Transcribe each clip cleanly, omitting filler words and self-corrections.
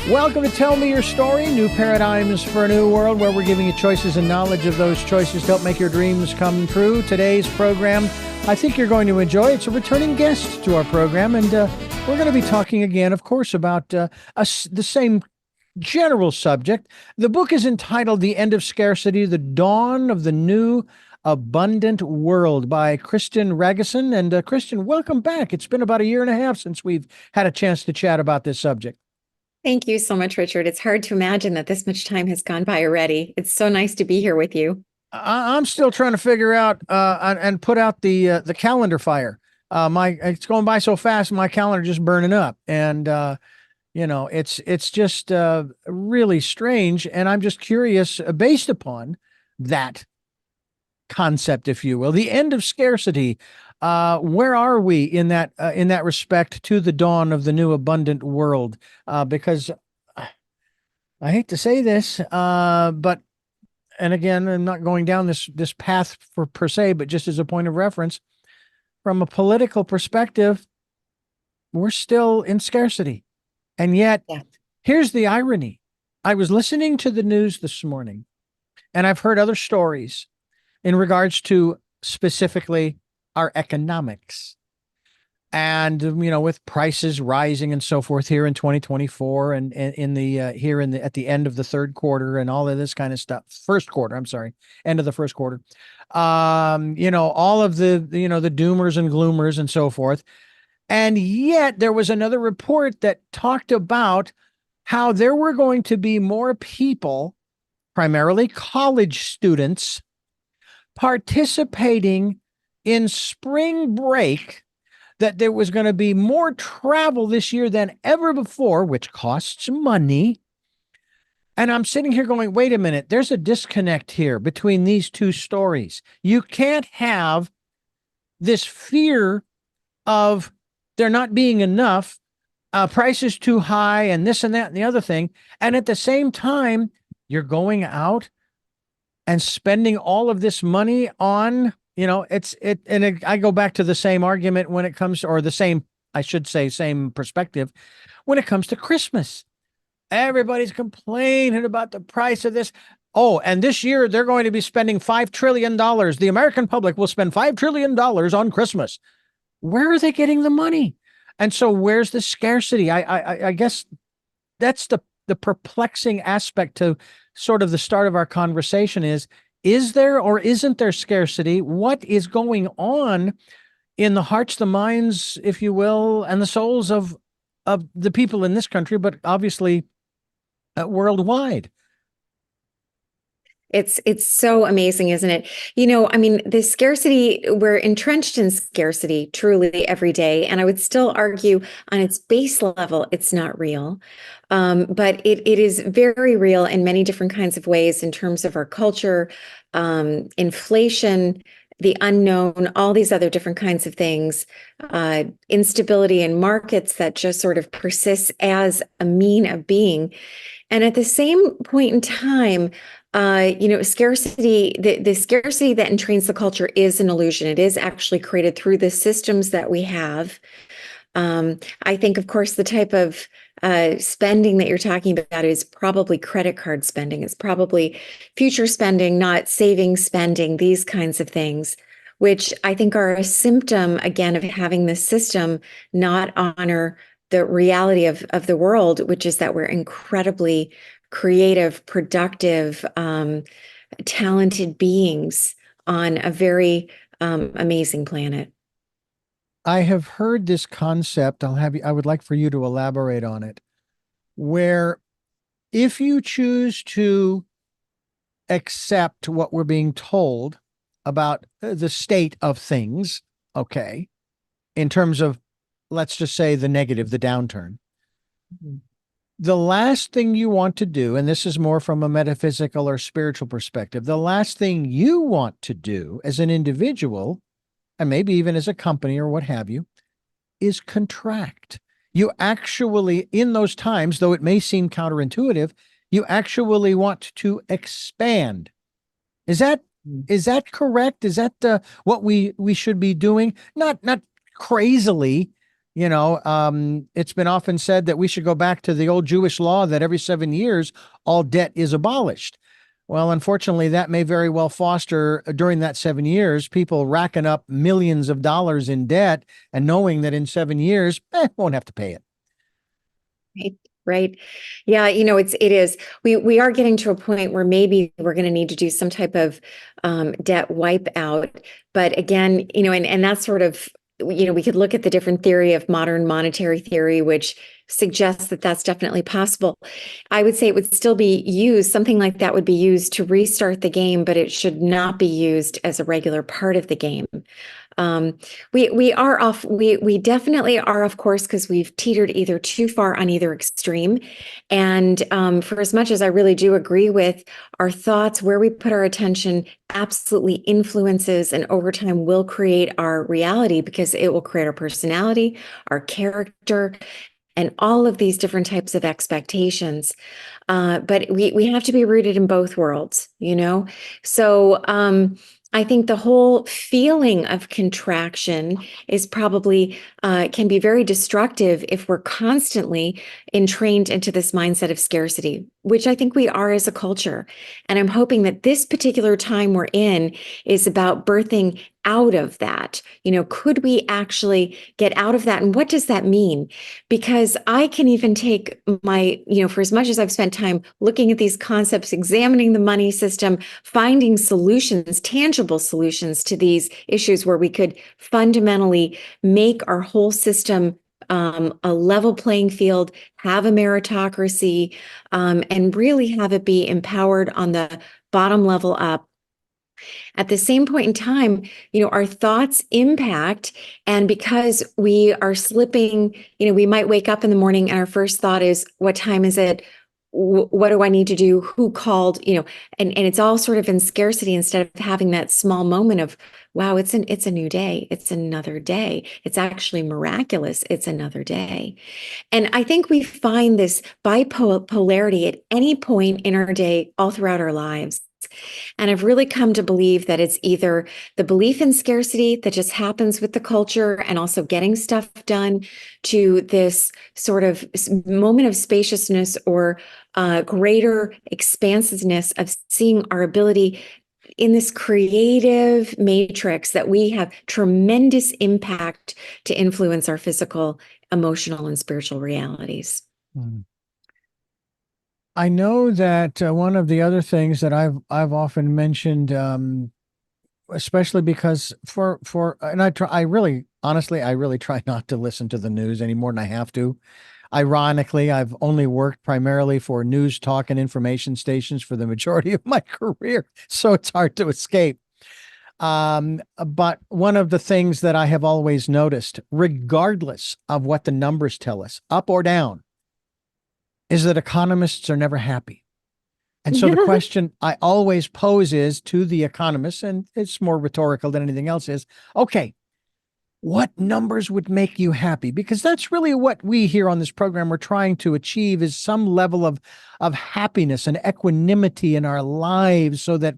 Welcome to Tell Me Your Story, New Paradigms for a New World, where we're giving you choices and knowledge of those choices to help make your dreams come true. Today's program, I think you're going to enjoy. It's a returning guest to our program, and we're going to be talking again, of course, about the same general subject. The book is entitled The End of Scarcity, The Dawn of the New Abundant World by Kristine Ragusin. And Kristine, welcome back. It's been about a year and a half since we've had a chance to chat about this subject. Thank you so much, Richard. It's hard to imagine that this much time has gone by already. It's so nice to be here with you. I'm still trying to figure out and put out the calendar fire. It's going by so fast, my calendar just burning up, and it's just really strange. And I'm just curious, based upon that concept, if you will, the end of scarcity. Where are we in that respect to the dawn of the new abundant world? Because I hate to say this, but and again, I'm not going down this path per se, but just as a point of reference, from a political perspective, we're still in scarcity, and yet here's the irony: I was listening to the news this morning, and I've heard other stories in regards to specifically our economics. And, with prices rising and so forth here in 2024 and at the end of the third quarter and all of this kind of stuff, first quarter, I'm sorry, end of the first quarter, all of the doomers and gloomers and so forth. And yet there was another report that talked about how there were going to be more people, primarily college students, participating in spring break, that there was going to be more travel this year than ever before, which costs money. And I'm sitting here going, wait a minute, there's a disconnect here between these two stories. You can't have this fear of there not being enough, prices too high, and this and that and the other thing. And at the same time, you're going out and spending all of this money on, I go back to the same argument when it comes to, or the same, I should say, same perspective when it comes to Christmas. Everybody's complaining about the price of this. Oh, and this year they're going to be spending $5 trillion. The American public will spend $5 trillion on Christmas. Where are they getting the money? And so where's the scarcity? I guess that's the perplexing aspect to sort of the start of our conversation is there or isn't there scarcity? What is going on in the hearts, the minds, if you will, and the souls of the people in this country, but obviously worldwide? It's so amazing, isn't it? The scarcity, we're entrenched in scarcity truly every day. And I would still argue on its base level, it's not real. But it is very real in many different kinds of ways in terms of our culture, inflation, the unknown, all these other different kinds of things, instability in markets that just sort of persists as a mean of being. And at the same point in time, scarcity, the scarcity that entrains the culture is an illusion. It is actually created through the systems that we have. I think, of course, the type of spending that you're talking about is probably credit card spending. It's probably future spending, not savings spending, these kinds of things, which I think are a symptom, again, of having the system not honor the reality of the world, which is that we're incredibly creative, productive, talented beings on a very amazing planet. I have heard this concept. I would like for you to elaborate on it, where if you choose to accept what we're being told about the state of things, okay, in terms of, let's just say, the negative, the downturn, the last thing you want to do, and this is more from a metaphysical or spiritual perspective, the last thing you want to do as an individual, and maybe even as a company or what have you, is contract. You actually, in those times, though it may seem counterintuitive, you actually want to expand. Is that correct? Is that what we should be doing? Not crazily, It's been often said that we should go back to the old Jewish law that every 7 years, all debt is abolished. Well, unfortunately, that may very well foster during that 7 years, people racking up millions of dollars in debt and knowing that in 7 years, won't have to pay it. Right. Right. Yeah, it is. We are getting to a point where maybe we're going to need to do some type of debt wipe out. But again, and that's sort of, we could look at the different theory of modern monetary theory, which suggests that that's definitely possible. I would say it would still be used, something like that would be used to restart the game, but it should not be used as a regular part of the game. We are off. We definitely are, of course, because we've teetered either too far on either extreme. And for as much as I really do agree with our thoughts, where we put our attention absolutely influences and over time will create our reality, because it will create our personality, our character, and all of these different types of expectations. But we have to be rooted in both worlds, So I think the whole feeling of contraction is probably can be very destructive if we're constantly entrained into this mindset of scarcity, which I think we are as a culture. And I'm hoping that this particular time we're in is about birthing out of that. Could we actually get out of that? And what does that mean? Because I can even take my, for as much as I've spent time looking at these concepts, examining the money system, finding solutions, tangible solutions to these issues where we could fundamentally make our whole system a level playing field, have a meritocracy, and really have it be empowered on the bottom level up. At the same point in time, our thoughts impact. And because we are slipping, we might wake up in the morning and our first thought is, what time is it? What do I need to do? Who called? And it's all sort of in scarcity instead of having that small moment of, wow, it's a new day. It's another day. It's actually miraculous. It's another day. And I think we find this bipolarity at any point in our day, all throughout our lives. And I've really come to believe that it's either the belief in scarcity that just happens with the culture and also getting stuff done, to this sort of moment of spaciousness or greater expansiveness of seeing our ability in this creative matrix that we have tremendous impact to influence our physical, emotional, and spiritual realities. Mm. I know that one of the other things that I've often mentioned, especially because and I really honestly try not to listen to the news any more than I have to. Ironically, I've only worked primarily for news, talk, and information stations for the majority of my career, so it's hard to escape. But one of the things that I have always noticed, regardless of what the numbers tell us, up or down, is that economists are never happy. And so the question I always pose is to the economists, and it's more rhetorical than anything else, is, okay, what numbers would make you happy? Because that's really what we here on this program are trying to achieve, is some level of happiness and equanimity in our lives, so that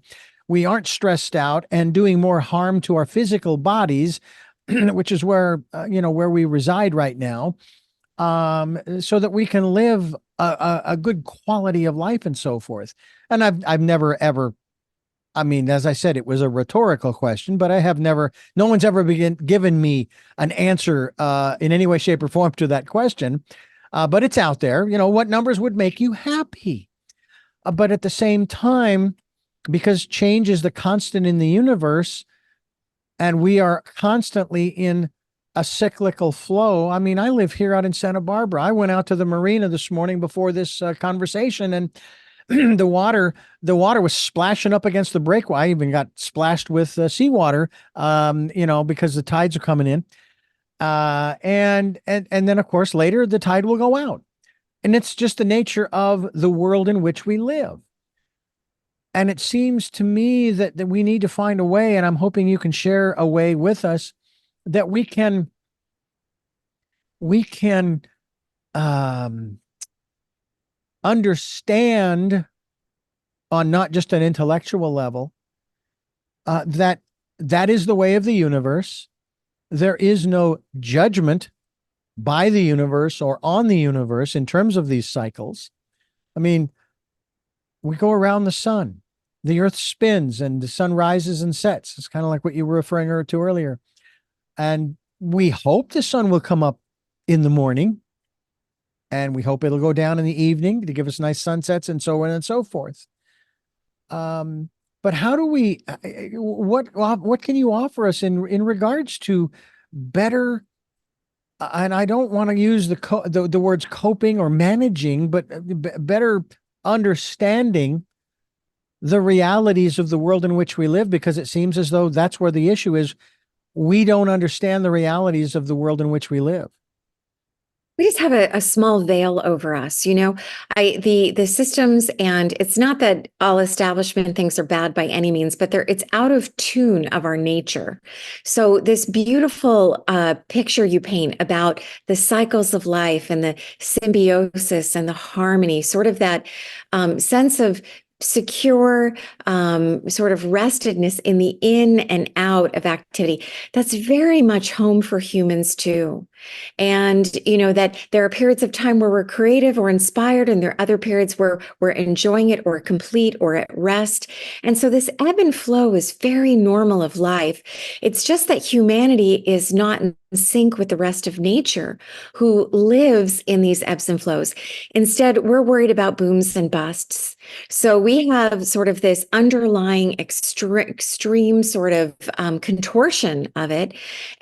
we aren't stressed out and doing more harm to our physical bodies, which is where we reside right now, so that we can live a good quality of life and so forth. And I've never ever, I mean, as I said, it was a rhetorical question, but no one's ever given me an answer in any way, shape, or form to that question. But it's out there. What numbers would make you happy? But at the same time, because change is the constant in the universe, and we are constantly in a cyclical flow. I mean, I live here out in Santa Barbara. I went out to the marina this morning before this conversation, and the water was splashing up against the breakway. I even got splashed with seawater, because the tides are coming in. And then of course later the tide will go out. And it's just the nature of the world in which we live. And it seems to me that we need to find a way, and I'm hoping you can share a way with us, that we can understand on not just an intellectual level that is the way of the universe. There is no judgment by the universe or on the universe in terms of these cycles. I mean, we go around the sun. The earth spins and the sun rises and sets. It's kind of like what you were referring to earlier. And we hope the sun will come up in the morning, and we hope it'll go down in the evening to give us nice sunsets and so on and so forth. But how do we, what can you offer us in regards to better, and I don't want to use the words coping or managing, but better understanding the realities of the world in which we live, because it seems as though that's where the issue is. We don't understand the realities of the world in which we live. We just have a small veil over us, the systems, and it's not that all establishment things are bad by any means, but it's out of tune of our nature. So this beautiful picture you paint about the cycles of life and the symbiosis and the harmony, sort of that sense of secure sort of restedness in the in and out of activity, that's very much home for humans too. And, that there are periods of time where we're creative or inspired, and there are other periods where we're enjoying it or complete or at rest. And so this ebb and flow is very normal of life. It's just that humanity is not in sync with the rest of nature, who lives in these ebbs and flows. Instead, we're worried about booms and busts. So we have sort of this underlying extreme sort of contortion of it.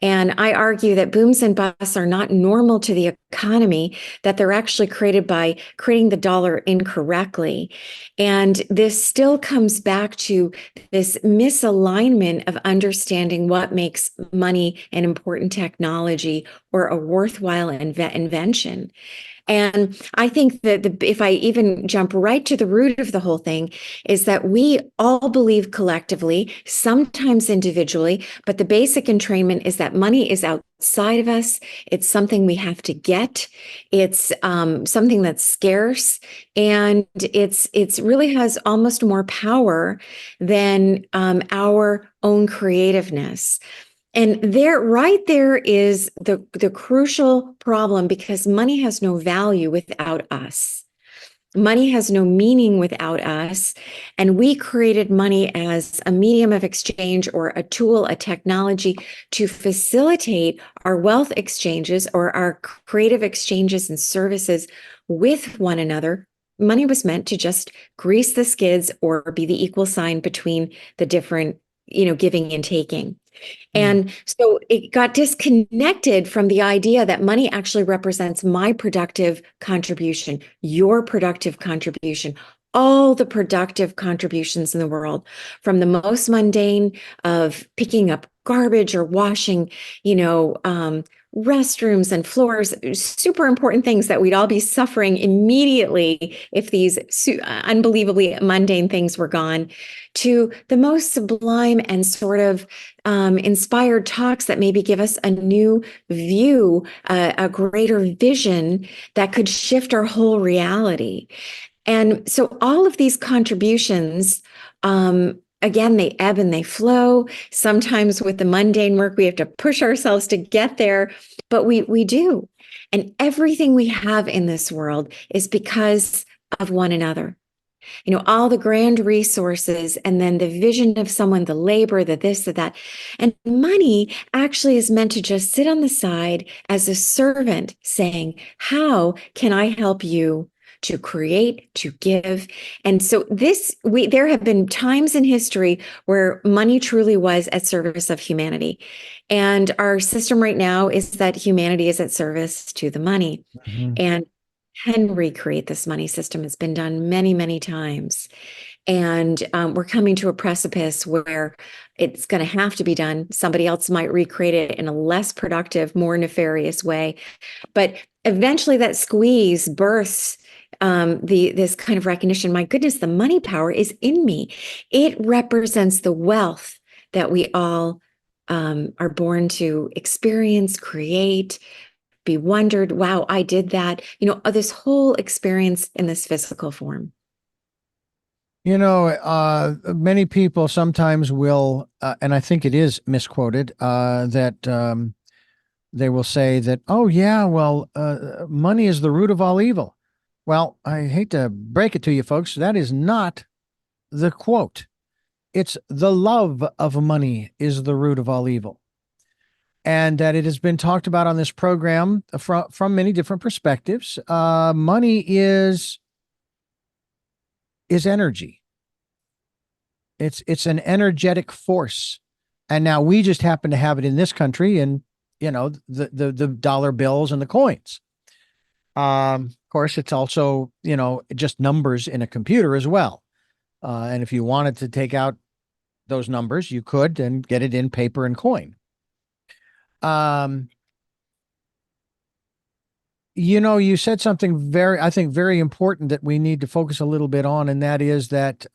And I argue that booms and busts are not normal to the economy, that they're actually created by creating the dollar incorrectly. And this still comes back to this misalignment of understanding what makes money an important technology or a worthwhile invention. And I think that if I even jump right to the root of the whole thing, is that we all believe collectively, sometimes individually, but the basic entrainment is that money is outside of us. It's something we have to get. It's something that's scarce, and it's really has almost more power than our own creativeness. And right there is the crucial problem, because money has no value without us. Money has no meaning without us. And we created money as a medium of exchange, or a tool, a technology to facilitate our wealth exchanges or our creative exchanges and services with one another. Money was meant to just grease the skids or be the equal sign between the different, giving and taking. And so it got disconnected from the idea that money actually represents my productive contribution, your productive contribution, all the productive contributions in the world, from the most mundane of picking up garbage or washing, restrooms and floors, super important things that we'd all be suffering immediately if these unbelievably mundane things were gone, to the most sublime and sort of inspired talks that maybe give us a new view, a greater vision that could shift our whole reality. And so all of these contributions, again, they ebb and they flow. Sometimes with the mundane work, we have to push ourselves to get there, but we do. And everything we have in this world is because of one another. All the grand resources, and then the vision of someone, the labor, the this, the that. And money actually is meant to just sit on the side as a servant saying, how can I help you to create, to give? And so there have been times in history where money truly was at service of humanity. And our system right now is that humanity is at service to the money. Mm-hmm. And can recreate this money system. It's been done many, many times. And we're coming to a precipice where it's going to have to be done. Somebody else might recreate it in a less productive, more nefarious way. But eventually that squeeze births this kind of recognition. My goodness, the money power is in me. It represents the wealth that we all are born to experience, create, be wondered, wow, I did that, this whole experience in this physical form. Many people sometimes will, and I think it is misquoted, that They will say that, oh, yeah, well, money is the root of all evil. Well, I hate to break it to you, folks. That is not the quote. It's the love of money is the root of all evil. And that it has been talked about on this program from many different perspectives. Money is energy. It's an energetic force. And now we just happen to have it in this country and the dollar bills and the coins. Of course, it's also, just numbers in a computer as well. And if you wanted to take out those numbers, you could and get it in paper and coin. You said something I think very important that we need to focus a little bit on, and that is that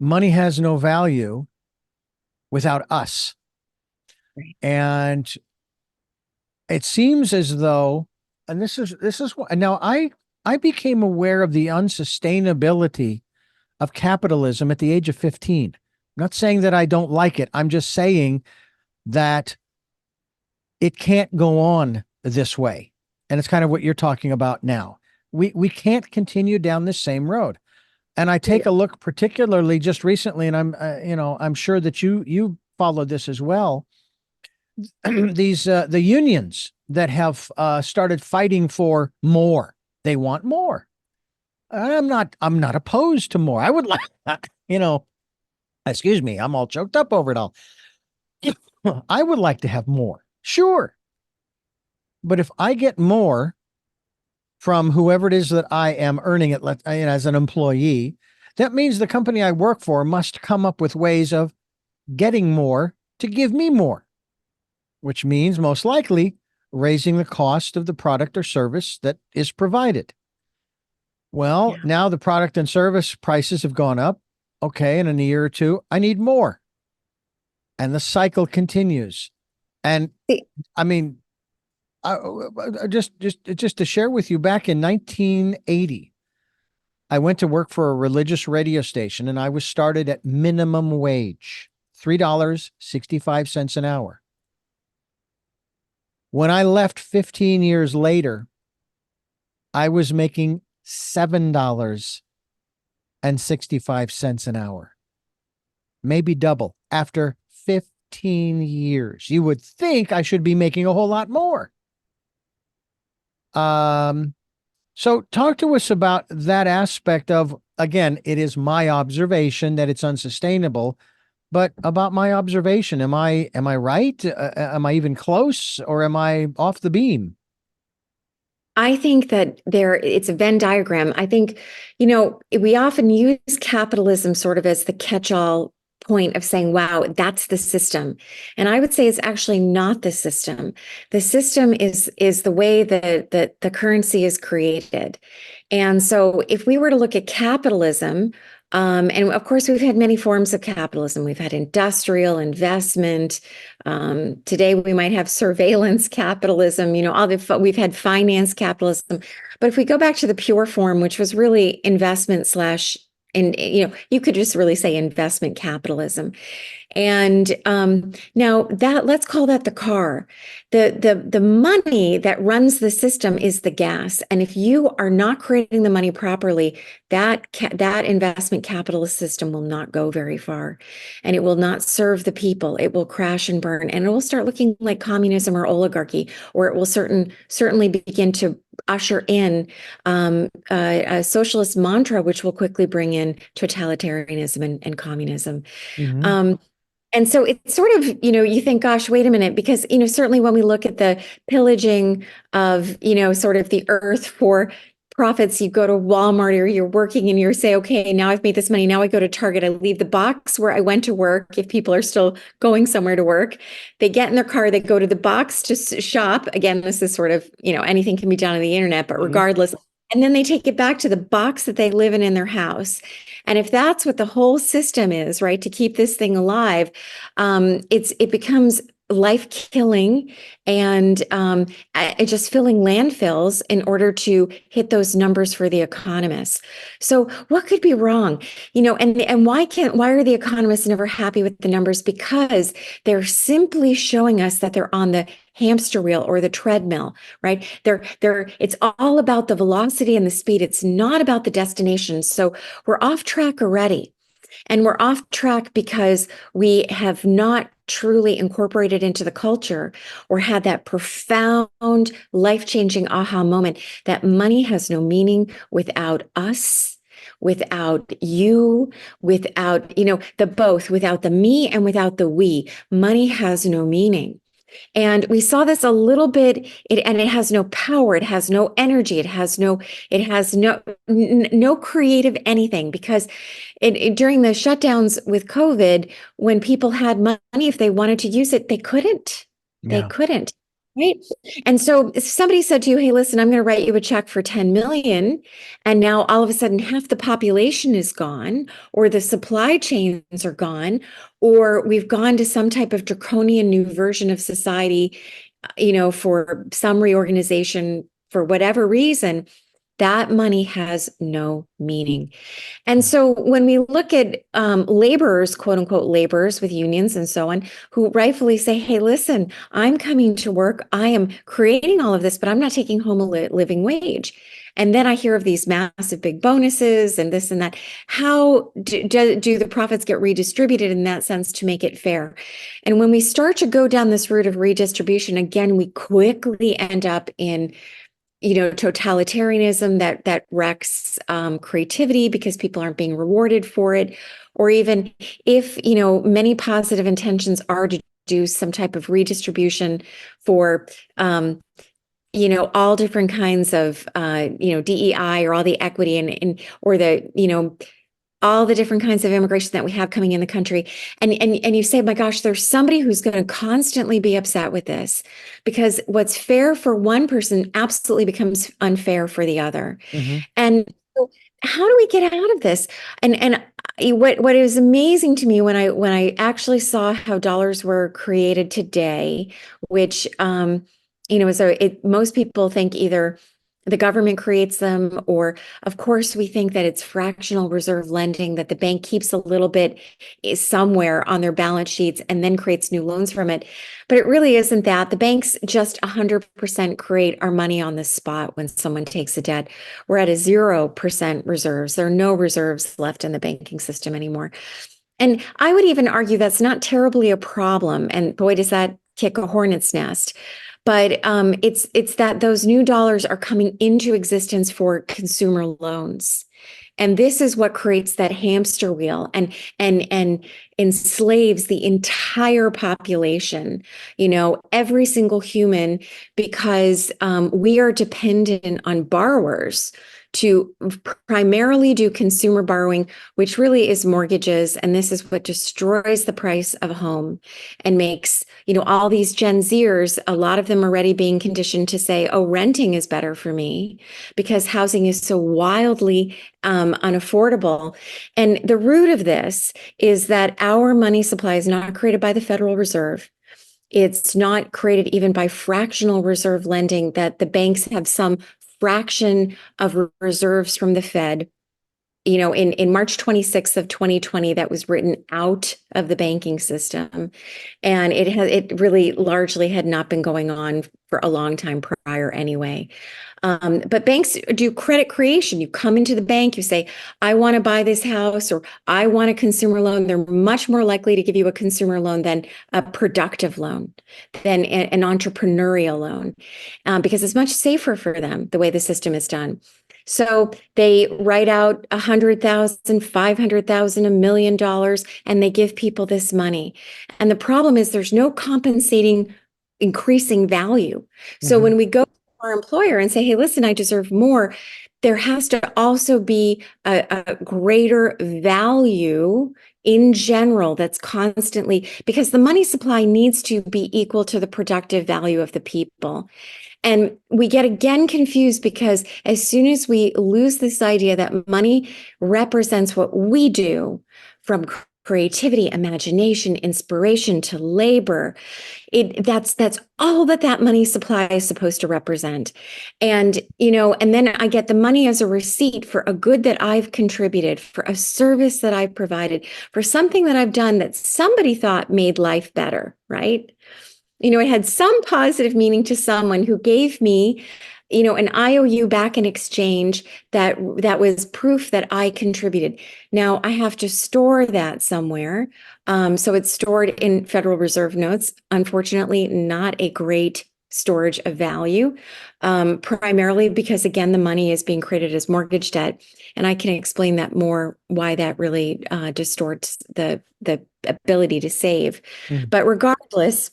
money has no value without us. Right. And it seems as though, and this is what now I became aware of the unsustainability of capitalism at the age of 15. I'm not saying that I don't like it. I'm just saying that it can't go on this way. And it's kind of what you're talking about now. We can't continue down this same road. And I take a look particularly just recently, and I'm sure that you followed this as well. These the unions that have started fighting for more. They want more. I'm not opposed to more. I would like, excuse me, I'm all choked up over it all. I would like to have more. Sure. But if I get more from whoever it is that I am earning it as an employee, that means the company I work for must come up with ways of getting more to give me more, which means most likely raising the cost of the product or service that is provided. Well, now the product and service prices have gone up. Okay, in a year or two, I need more. And the cycle continues. And I mean, just to share with you, back in 1980, I went to work for a religious radio station, and I was started at minimum wage, $3.65 an hour. When I left 15 years later, I was making $7.65 an hour, maybe double after 15 years. You would think I should be making a whole lot more. So talk to us about that aspect of, again, it is my observation that it's unsustainable, but about my observation, am I right? Am I even close, or am I off the beam? I think that it's a Venn diagram. I think, we often use capitalism sort of as the catch-all point of saying, wow, that's the system. And I would say it's actually not the system. The system is the way that the currency is created. And so if we were to look at capitalism, and of course, we've had many forms of capitalism. We've had industrial investment. Today, we might have surveillance capitalism. We've had finance capitalism. But if we go back to the pure form, which was really investment slash, and you could just really say investment capitalism. And now let's call that the car. The money that runs the system is the gas. And if you are not creating the money properly, that investment capitalist system will not go very far, and it will not serve the people. It will crash and burn, and it will start looking like communism or oligarchy, or it will certainly begin to usher in a socialist mantra, which will quickly bring in totalitarianism and communism. Mm-hmm. And so it's sort of, you think, gosh, wait a minute, because, certainly when we look at the pillaging of, sort of the earth for profits, you go to Walmart or you're working and you say, okay, now I've made this money. Now I go to Target. I leave the box where I went to work. If people are still going somewhere to work, they get in their car, they go to the box to shop. Again, this is sort of, anything can be done on the internet, but regardless. And then they take it back to the box that they live in their house. And if that's what the whole system is, right, to keep this thing alive, it becomes life killing and just filling landfills in order to hit those numbers for the economists. So what could be wrong? And why are the economists never happy with the numbers? Because they're simply showing us that they're on the hamster wheel or the treadmill, right? It's all about the velocity and the speed. It's not about the destination. So we're off track already. And we're off track because we have not truly incorporated into the culture or had that profound, life-changing aha moment that money has no meaning without us, without you, without, the both, without the me and without the we. Money has no meaning. And we saw this a little bit, and it has no power, it has no energy, it has no creative anything, because during the shutdowns with COVID, when people had money, if they wanted to use it, they couldn't. They Yeah. couldn't. Right. And so if somebody said to you, hey, listen, I'm going to write you a check for 10 million. And now all of a sudden half the population is gone, or the supply chains are gone, or we've gone to some type of draconian new version of society, for some reorganization for whatever reason, that money has no meaning. And so when we look at laborers, quote unquote, laborers with unions and so on, who rightfully say, hey, listen, I'm coming to work, I am creating all of this, but I'm not taking home a living wage. And then I hear of these massive big bonuses and this and that. How do the profits get redistributed in that sense to make it fair? And when we start to go down this route of redistribution, again, we quickly end up in totalitarianism that wrecks creativity because people aren't being rewarded for it. Or even if, many positive intentions are to do some type of redistribution for, all different kinds of, DEI or all the equity and or the, all the different kinds of immigration that we have coming in the country. And you say, my gosh, there's somebody who's going to constantly be upset with this, because what's fair for one person absolutely becomes unfair for the other. Mm-hmm. And so how do we get out of this? And what is amazing to me when I actually saw how dollars were created today, which, most people think either the government creates them, or of course we think that it's fractional reserve lending, that the bank keeps a little bit somewhere on their balance sheets and then creates new loans from it. But it really isn't that. The banks just 100% create our money on the spot when someone takes a debt. We're at a 0% reserves. There are no reserves left in the banking system anymore. And I would even argue that's not terribly a problem. And boy, does that kick a hornet's nest. But it's that those new dollars are coming into existence for consumer loans. And this is what creates that hamster wheel and enslaves the entire population, every single human, because we are dependent on borrowers to primarily do consumer borrowing, which really is mortgages. And this is what destroys the price of a home and makes, all these Gen Zers, a lot of them already being conditioned to say, oh, renting is better for me because housing is so wildly unaffordable. And the root of this is that our money supply is not created by the Federal Reserve. It's not created even by fractional reserve lending, that the banks have some fraction of reserves from the Fed. In March 26th of 2020, that was written out of the banking system. And it really largely had not been going on for a long time prior anyway. But banks do credit creation. You come into the bank, you say, I want to buy this house, or I want a consumer loan. They're much more likely to give you a consumer loan than a productive loan, than an entrepreneurial loan, because it's much safer for them the way the system is done. So they write out $100,000, $500,000, $1 million, and they give people this money. And the problem is there's no compensating increasing value. So when we go to our employer and say, hey, listen, I deserve more, there has to also be a greater value in general that's constantly, because the money supply needs to be equal to the productive value of the people. And we get again confused because as soon as we lose this idea that money represents what we do, from creativity, imagination, inspiration, to labor. That's all that money supply is supposed to represent. And, and then I get the money as a receipt for a good that I've contributed, for a service that I've provided, for something that I've done that somebody thought made life better, right? It had some positive meaning to someone who gave me, an IOU back in exchange that was proof that I contributed. Now I have to store that somewhere. So it's stored in Federal Reserve notes. Unfortunately, not a great storage of value, primarily because, again, the money is being created as mortgage debt. And I can explain that more, why that really distorts the ability to save. Mhm. But regardless,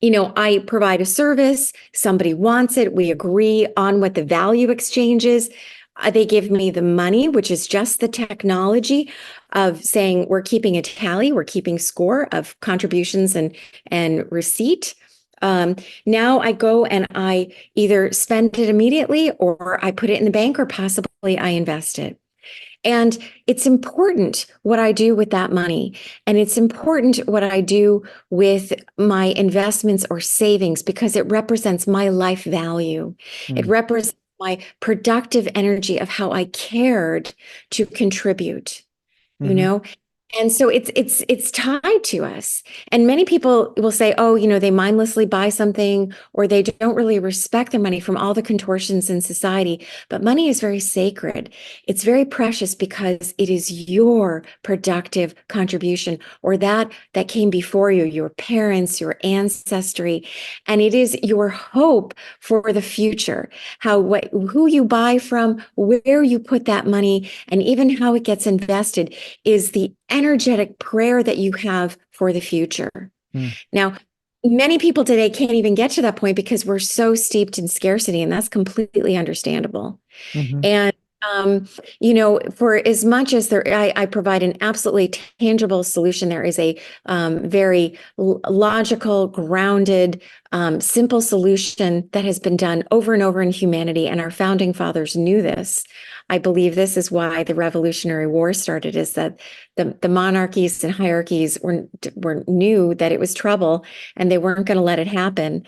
I provide a service, somebody wants it, we agree on what the value exchange is. They give me the money, which is just the technology of saying we're keeping a tally, we're keeping score of contributions and receipt. Now I go and I either spend it immediately, or I put it in the bank, or possibly I invest it. And it's important what I do with that money. And it's important what I do with my investments or savings, because it represents my life value. It Mm. represents my productive energy of how I cared to contribute, you Mhm. know? And so it's tied to us. And many people will say, oh, they mindlessly buy something, or they don't really respect their money from all the contortions in society. But money is very sacred. It's very precious because it is your productive contribution, or that came before you, your parents, your ancestry. And it is your hope for the future, who you buy from, where you put that money, and even how it gets invested is the energetic prayer that you have for the future. Mm. Now, many people today can't even get to that point because we're so steeped in scarcity, and that's completely understandable. Mhm. And for as much as I provide an absolutely tangible solution, there is a very logical, grounded, simple solution that has been done over and over in humanity, and our founding fathers knew this. I believe this is why the Revolutionary War started, is that the monarchies and hierarchies were knew that it was trouble, and they weren't going to let it happen.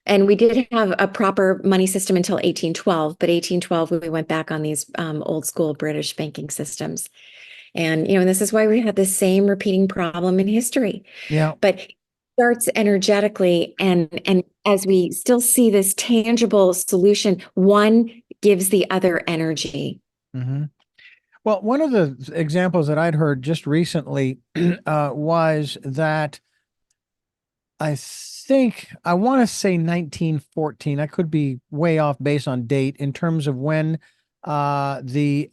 And we did have a proper money system until 1812, but 1812, we went back on these old school British banking systems. And, this is why we had the same repeating problem in history. Yeah. But it starts energetically, and as we still see this tangible solution, one gives the other energy. Mhm. Well, one of the examples that I'd heard just recently was that I want to say 1914. I could be way off based on date in terms of when the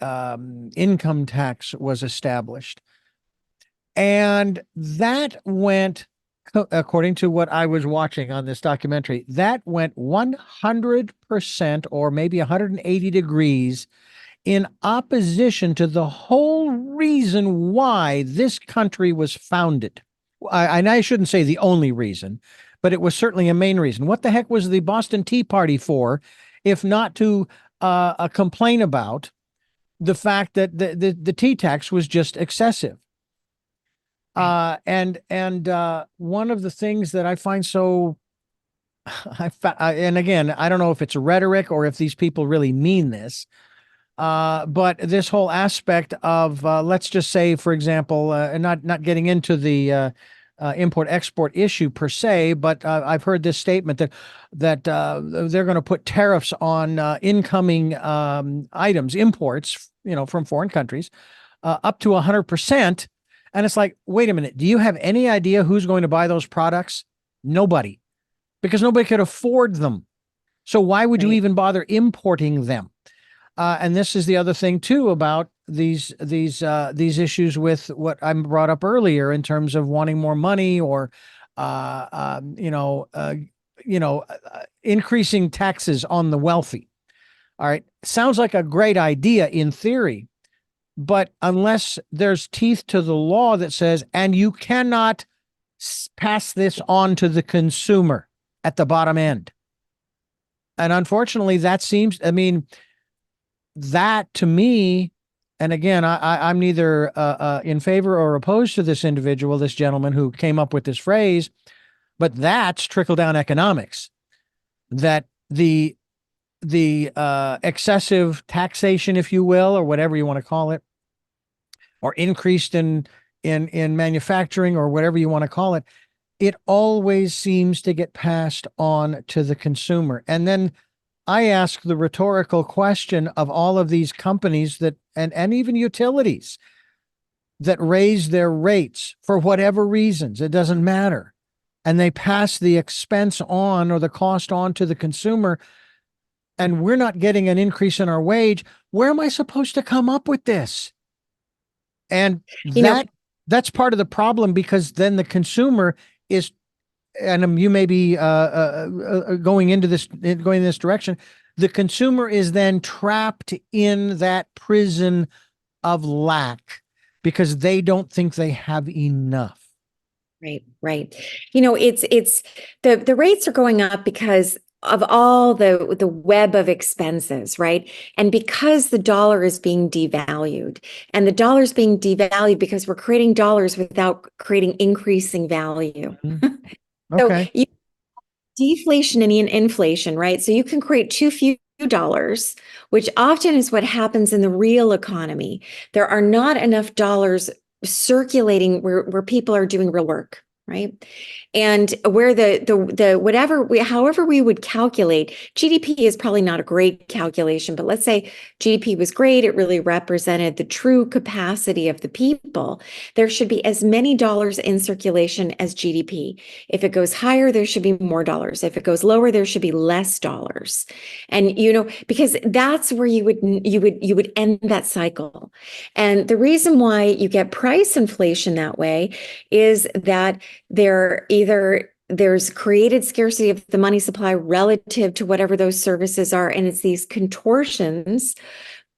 income tax was established. And that went, according to what I was watching on this documentary, that went 100%, or maybe 180 degrees, in opposition to the whole reason why this country was founded. And I shouldn't say the only reason, but it was certainly a main reason. What the heck was the Boston Tea Party for, if not to complain about the fact that the tea tax was just excessive? And one of the things that I find so and again, I don't know if it's rhetoric or if these people really mean this, but this whole aspect of let's just say, for example, and not getting into the import-export issue per se, but I've heard this statement that they're going to put tariffs on incoming items, imports, from foreign countries, up to 100%. And it's like, wait a minute, do you have any idea who's going to buy those products? Nobody, because nobody could afford them. So why would you Right. even bother importing them? And this is the other thing too about these issues with what I brought up earlier in terms of wanting more money, or increasing taxes on the wealthy. All right, sounds like a great idea in theory, but unless there's teeth to the law that says, and you cannot pass this on to the consumer at the bottom end. And unfortunately, that seems, I mean, that to me and again, I'm neither in favor or opposed to this individual, this gentleman who came up with this phrase, but that's trickle down economics. That the excessive taxation, if you will, or whatever you want to call it, or increased in manufacturing, or whatever you want to call it, it always seems to get passed on to the consumer. And then I ask the rhetorical question of all of these companies that, and even utilities that raise their rates for whatever reasons, it doesn't matter. And they pass the expense on or the cost on to the consumer, and we're not getting an increase in our wage. Where am I supposed to come up with this? And that's part of the problem, because then the consumer is, and you may be going in this direction. The consumer is then trapped in that prison of lack because they don't think they have enough. Right, right. It's the rates are going up because of all the web of expenses, right? And because the dollar is being devalued, and the dollar is being devalued because we're creating dollars without creating increasing value. Okay. So deflation and inflation, right? So you can create too few dollars, which often is what happens in the real economy. There are not enough dollars circulating where people are doing real work, right? And where the whatever however we would calculate, GDP is probably not a great calculation, but let's say GDP was great, it really represented the true capacity of the people. There should be as many dollars in circulation as GDP. If it goes higher, there should be more dollars. If it goes lower, there should be less dollars. And because that's where you would end that cycle. And the reason why you get price inflation that way is that there's created scarcity of the money supply relative to whatever those services are, and it's these contortions.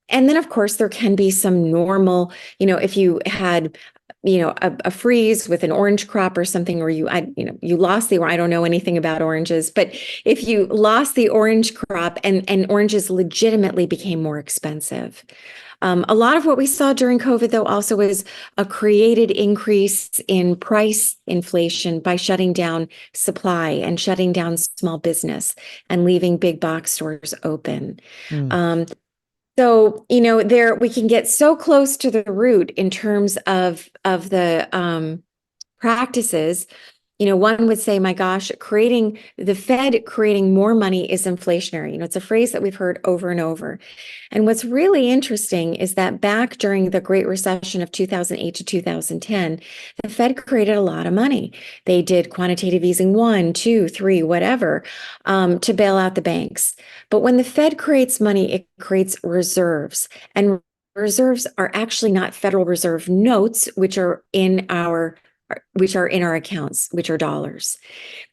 And then, of course, there can be some normal, if you had, a freeze with an orange crop or something, or you lost I don't know anything about oranges, but if you lost the orange crop and oranges legitimately became more expensive. A lot of what we saw during COVID, though, also was a created increase in price inflation by shutting down supply and shutting down small business and leaving big box stores open. So, there we can get so close to the root in terms of the practices. One would say, my gosh, the Fed creating more money is inflationary. It's a phrase that we've heard over and over. And what's really interesting is that back during the Great Recession of 2008 to 2010, the Fed created a lot of money. They did quantitative easing 1, 2, 3, whatever, to bail out the banks. But when the Fed creates money, it creates reserves. And reserves are actually not Federal Reserve notes, which are in our accounts, which are dollars.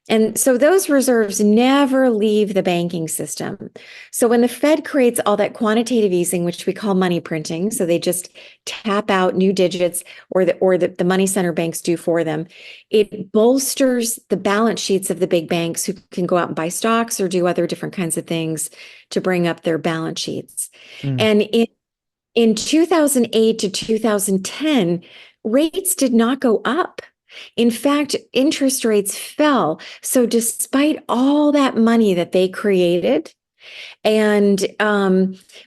And so those reserves never leave the banking system. So when the Fed creates all that quantitative easing, which we call money printing, so they just tap out new digits, or the money center banks do for them, it bolsters the balance sheets of the big banks, who can go out and buy stocks or do other different kinds of things to bring up their balance sheets. And in 2008 to 2010, rates did not go up. In fact, interest rates fell. So despite all that money that they created, and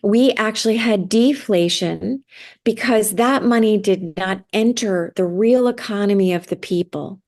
we actually had deflation because that money did not enter the real economy of the people.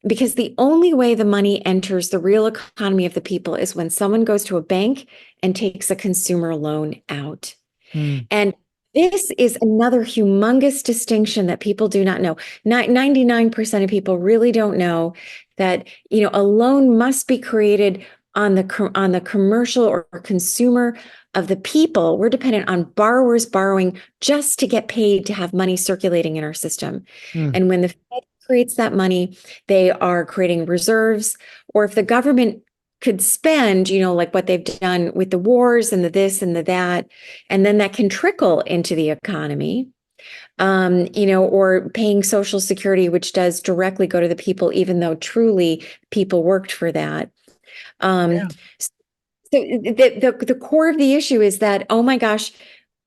Because the only way the money enters the real economy of the people is when someone goes to a bank and takes a consumer loan out. And this is another humongous distinction that people do not know. 99% of people really don't know that, a loan must be created on the commercial or consumer of the people. We're dependent on borrowers borrowing just to get paid to have money circulating in our system. And when the Fed creates that money, they are creating reserves. Or if the government could spend, like what they've done with the wars and the this and the that, and then that can trickle into the economy, or paying Social Security, which does directly go to the people, even though truly people worked for that. So the core of the issue is that, oh my gosh,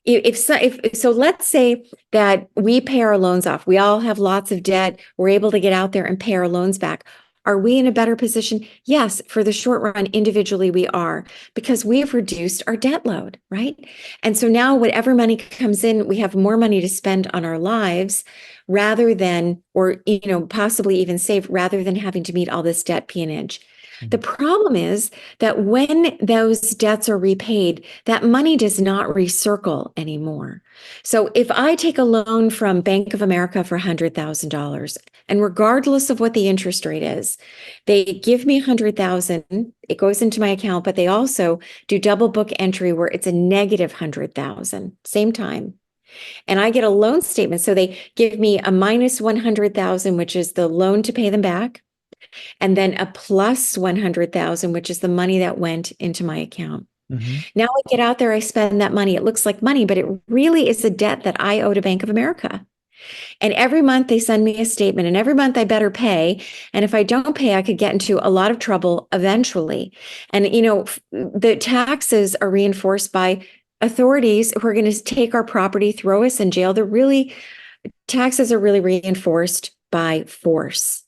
if so, let's say that we pay our loans off. We all have lots of debt. We're able to get out there and pay our loans back. Are we in a better position? Yes, for the short run, individually, we are, because we've reduced our debt load, right? And so now whatever money comes in, we have more money to spend on our lives rather than, or, possibly even save rather than having to meet all this debt peonage. The problem is that when those debts are repaid, that money does not recircle anymore. So if I take a loan from Bank of America for $100,000, and regardless of what the interest rate is, they give me $100,000, it goes into my account, but they also do double book entry where it's a negative $100,000, same time. And I get a loan statement. So they give me a minus 100,000, which is the loan to pay them back, and then a plus 100,000, which is the money that went into my account. Now I get out there, I spend that money. It looks like money, but it really is a debt that I owe to Bank of America. And every month they send me a statement, and every month I better pay. And if I don't pay, I could get into a lot of trouble eventually. And, the taxes are reinforced by authorities who are going to take our property, throw us in jail. Taxes are really reinforced by force.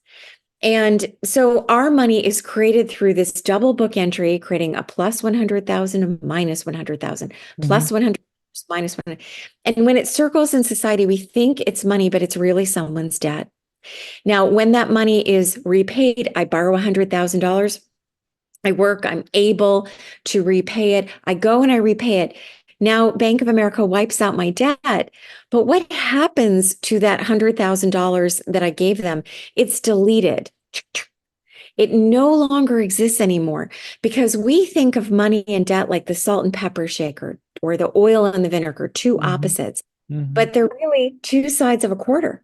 And so our money is created through this double book entry, creating a plus 100,000, a minus 100,000, plus 100, minus 100. And when it circles in society, we think it's money, but it's really someone's debt. Now, when that money is repaid, I borrow $100,000. I work, I'm able to repay it. I go and I repay it. Now, Bank of America wipes out my debt. But what happens to that $100,000 that I gave them? It's deleted. It no longer exists anymore, because we think of money and debt like the salt and pepper shaker or the oil and the vinegar, two opposites, but they're really two sides of a quarter.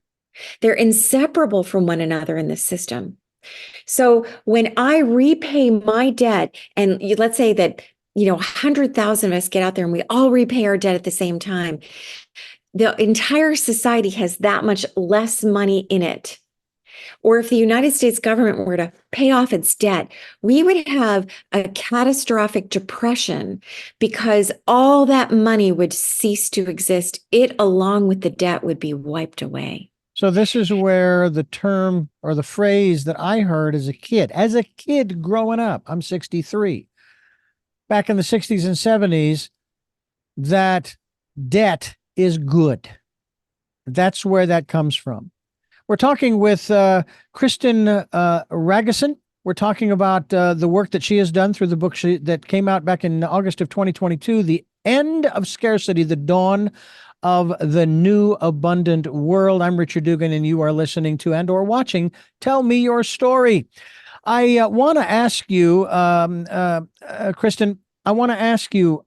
They're inseparable from one another in this system. So when I repay my debt, and let's say that 100,000 of us get out there and we all repay our debt at the same time, the entire society has that much less money in it. Or if the United States government were to pay off its debt, we would have a catastrophic depression, because all that money would cease to exist. It, along with the debt, would be wiped away. So this is where the term or the phrase that I heard as a kid growing up, I'm 63, back in the 60s and 70s, that debt is good. That's where that comes from. We're talking with Kristine Ragusin. We're talking about the work that she has done through the book that came out back in August of 2022, The End of Scarcity, The Dawn of the New Abundant World. I'm Richard Dugan, and you are listening to and or watching Tell Me Your Story. I want to ask you, Kristine, I want to ask you,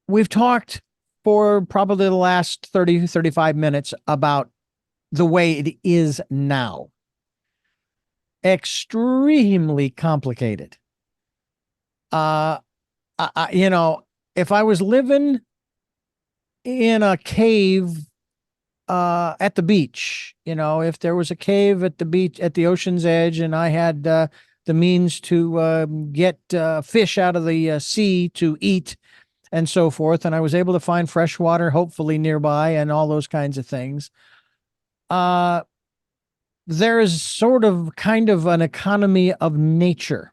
we've talked for probably the last 30, 35 minutes about the way it is now. Extremely complicated. If I was living in a cave at the beach, if there was a cave at the beach, at the ocean's edge, and I had the means to get fish out of the sea to eat and so forth, and I was able to find fresh water, hopefully nearby, and all those kinds of things. There is sort of kind of an economy of nature.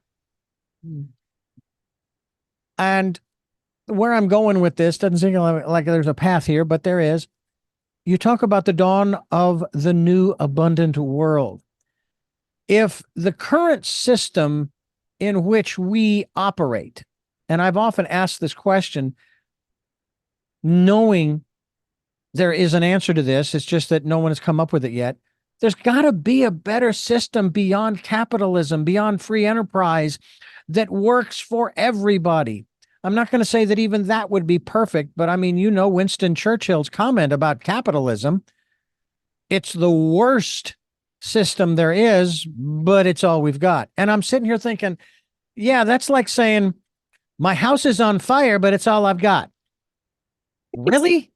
And where I'm going with this doesn't seem like there's a path here, but there is. You talk about the dawn of the new abundant world. If the current system in which we operate, and I've often asked this question, knowing there is an answer to this, it's just that no one has come up with it yet. There's got to be a better system beyond capitalism, beyond free enterprise, that works for everybody. I'm not going to say that even that would be perfect, but I mean, Winston Churchill's comment about capitalism. It's the worst system there is, but it's all we've got. And I'm sitting here thinking, yeah, that's like saying my house is on fire, but it's all I've got. Really?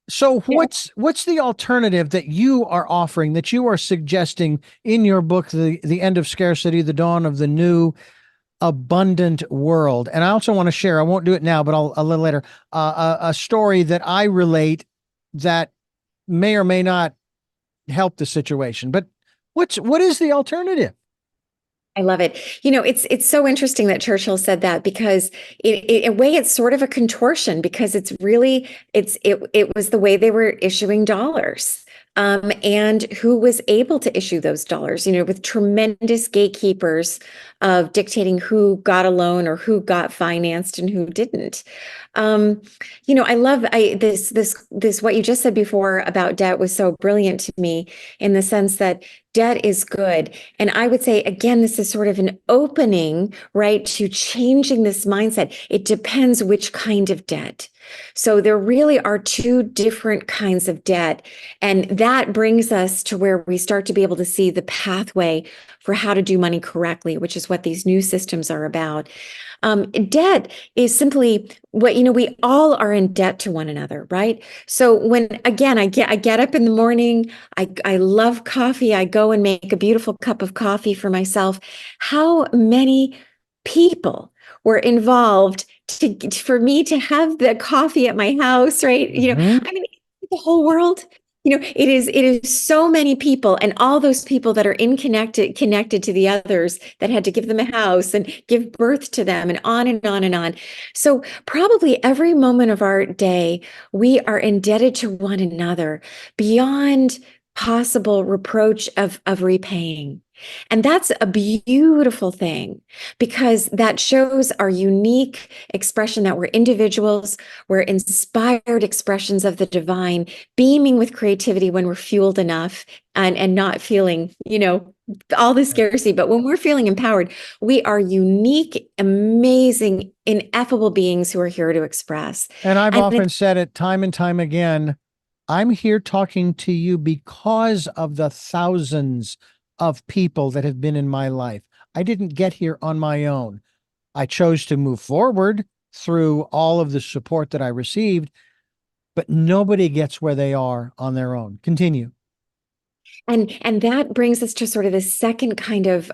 So what's the alternative that you are offering, that you are suggesting in your book, The End of Scarcity, The Dawn of the New? abundant world. And I also want to share, I won't do it now, but I'll a little later, a story that I relate that may or may not help the situation. But what is the alternative? I love it. It's so interesting that Churchill said that because in a way it's sort of a contortion because it was the way they were issuing dollars. And who was able to issue those dollars, with tremendous gatekeepers of dictating who got a loan or who got financed and who didn't. I love this what you just said before about debt was so brilliant to me in the sense that debt is good. And I would say, again, this is sort of an opening, right, to changing this mindset. It depends which kind of debt. So there really are two different kinds of debt. And that brings us to where we start to be able to see the pathway for how to do money correctly, which is what these new systems are about. Debt is simply we all are in debt to one another, right? So when, again, I get up in the morning, I love coffee. I go and make a beautiful cup of coffee for myself. How many people were involved for me to have the coffee at my house, right? Mhm. I mean, the whole world. It is so many people, and all those people that are connected to the others that had to give them a house and give birth to them, and on and on and on. So probably every moment of our day, we are indebted to one another beyond possible reproach of repaying. And that's a beautiful thing because that shows our unique expression that we're individuals, we're inspired expressions of the divine, beaming with creativity when we're fueled enough and not feeling, all the scarcity. But when we're feeling empowered, we are unique, amazing, ineffable beings who are here to express. And I've And often said it time and time again. I'm here talking to you because of the thousands of people that have been in my life. I didn't get here on my own. I chose to move forward through all of the support that I received, but nobody gets where they are on their own. Continue. And that brings us to sort of the second kind of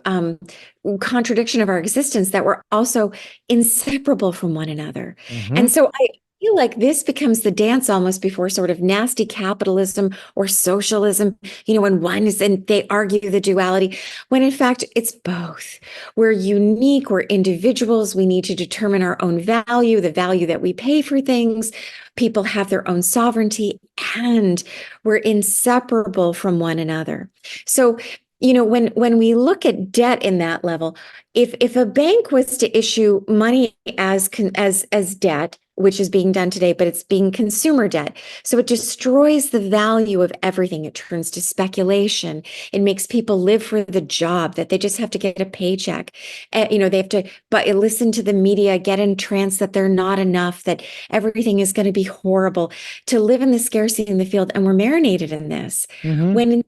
contradiction of our existence, that we're also inseparable from one another. Mhm. And so I feel like this becomes the dance almost before sort of nasty capitalism or socialism, when one is, and they argue the duality, when in fact it's both. We're unique, we're individuals, we need to determine our own value, the value that we pay for things. People have their own sovereignty, and we're inseparable from one another. So, when we look at debt in that level, if a bank was to issue money as debt, which is being done today, but it's being consumer debt. So it destroys the value of everything. It turns to speculation. It makes people live for the job, that they just have to get a paycheck. They have to listen to the media, get entranced that they're not enough, that everything is going to be horrible, to live in the scarcity in the field. And we're marinated in this. Mhm. When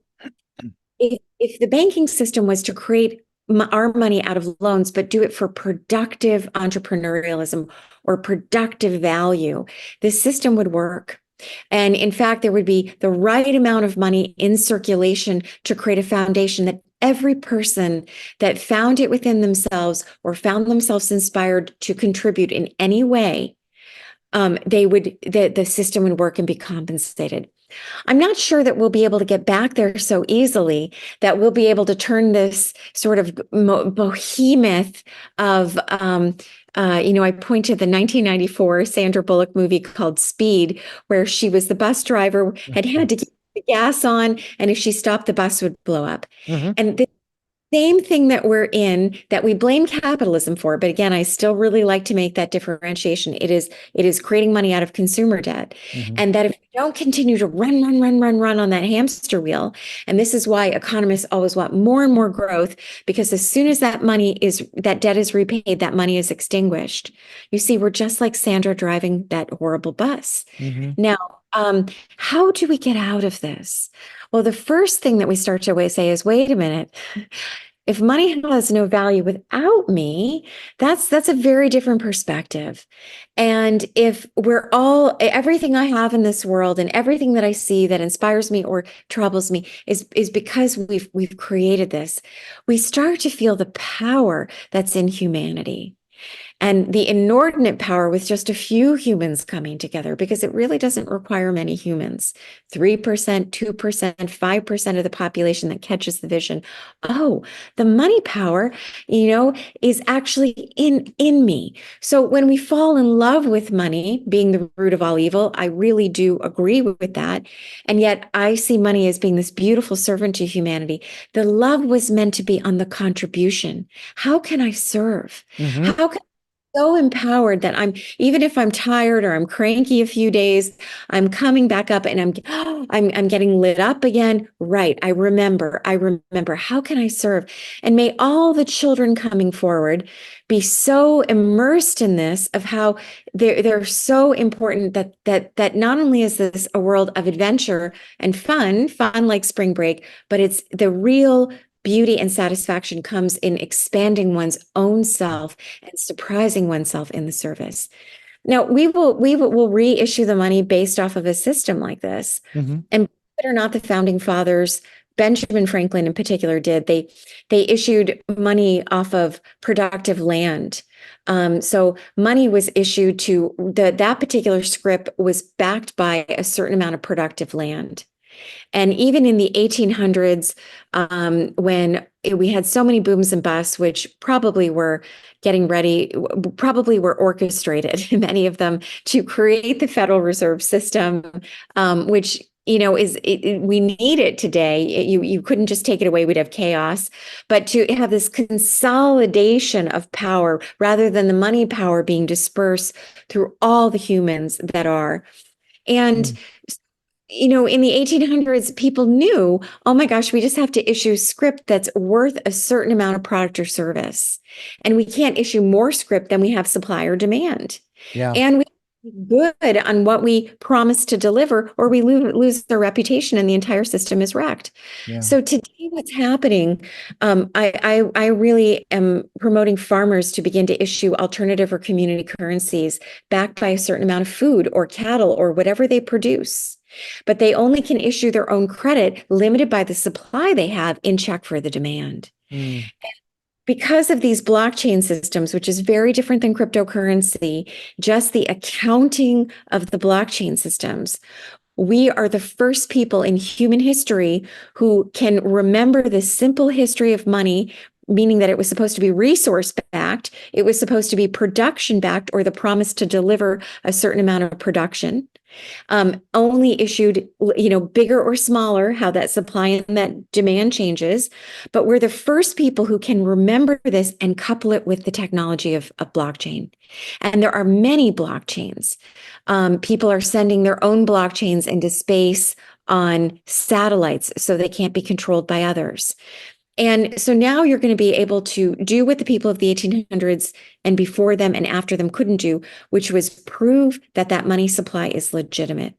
if the banking system was to create our money out of loans, but do it for productive entrepreneurialism or productive value, this system would work. And in fact, there would be the right amount of money in circulation to create a foundation that every person that found it within themselves or found themselves inspired to contribute in any way, the system would work and be compensated. I'm not sure that we'll be able to get back there so easily, that we'll be able to turn this sort of behemoth of, I point to the 1994 Sandra Bullock movie called Speed, where she was the bus driver, had to keep the gas on, and if she stopped, the bus would blow up. Mhm. And the same thing that we're in, that we blame capitalism for, but again, I still really like to make that differentiation. It is creating money out of consumer debt. Mhm. And that if we don't continue to run on that hamster wheel, and this is why economists always want more and more growth, because as soon as that debt is repaid, that money is extinguished. You see, we're just like Sandra driving that horrible bus. Mhm. Now, how do we get out of this? Well, the first thing that we start to say is, wait a minute, If money has no value without me, that's a very different perspective. And if we're all, everything I have in this world and everything that I see that inspires me or troubles me is because we've created this, we start to feel the power that's in humanity. And the inordinate power with just a few humans coming together, because it really doesn't require many humans. 3%, 2%, 5% of the population that catches the vision. Oh, the money power, is actually in me. So when we fall in love with money being the root of all evil, I really do agree with that. And yet I see money as being this beautiful servant to humanity. The love was meant to be on the contribution. How can I serve? Mm-hmm. How can so empowered that even if I'm tired or I'm cranky a few days, I'm coming back up and I'm getting lit up again. Right. I remember, how can I serve? And may all the children coming forward be so immersed in this of how they're so important that not only is this a world of adventure and fun like spring break, but it's the real beauty and satisfaction comes in expanding one's own self and surprising oneself in the service. Now, we'll reissue the money based off of a system like this. Mm-hmm. And believe it or not, the founding fathers, Benjamin Franklin in particular, they issued money off of productive land. So money was issued to that particular scrip was backed by a certain amount of productive land. And even in the 1800s, when we had so many booms and busts, which probably were orchestrated, many of them, to create the Federal Reserve System, which we need it today. You couldn't just take it away; we'd have chaos. But to have this consolidation of power, rather than the money power being dispersed through all the humans that are, and in the 1800s, people knew, oh my gosh, we just have to issue script that's worth a certain amount of product or service. And we can't issue more script than we have supply or demand. Yeah. And we good on what we promise to deliver, or we lose their reputation and the entire system is wrecked. Yeah. So today, what's happening? I really am promoting farmers to begin to issue alternative or community currencies backed by a certain amount of food or cattle or whatever they produce. But they only can issue their own credit, limited by the supply they have, in check for the demand. Mm. Because of these blockchain systems, which is very different than cryptocurrency, just the accounting of the blockchain systems, we are the first people in human history who can remember the simple history of money, meaning that it was supposed to be resource backed, it was supposed to be production backed, or the promise to deliver a certain amount of production. Only issued, bigger or smaller, how that supply and that demand changes. But we're the first people who can remember this and couple it with the technology of blockchain. And there are many blockchains. People are sending their own blockchains into space on satellites so they can't be controlled by others. And so now you're going to be able to do what the people of the 1800s and before them and after them couldn't do, which was prove that that money supply is legitimate.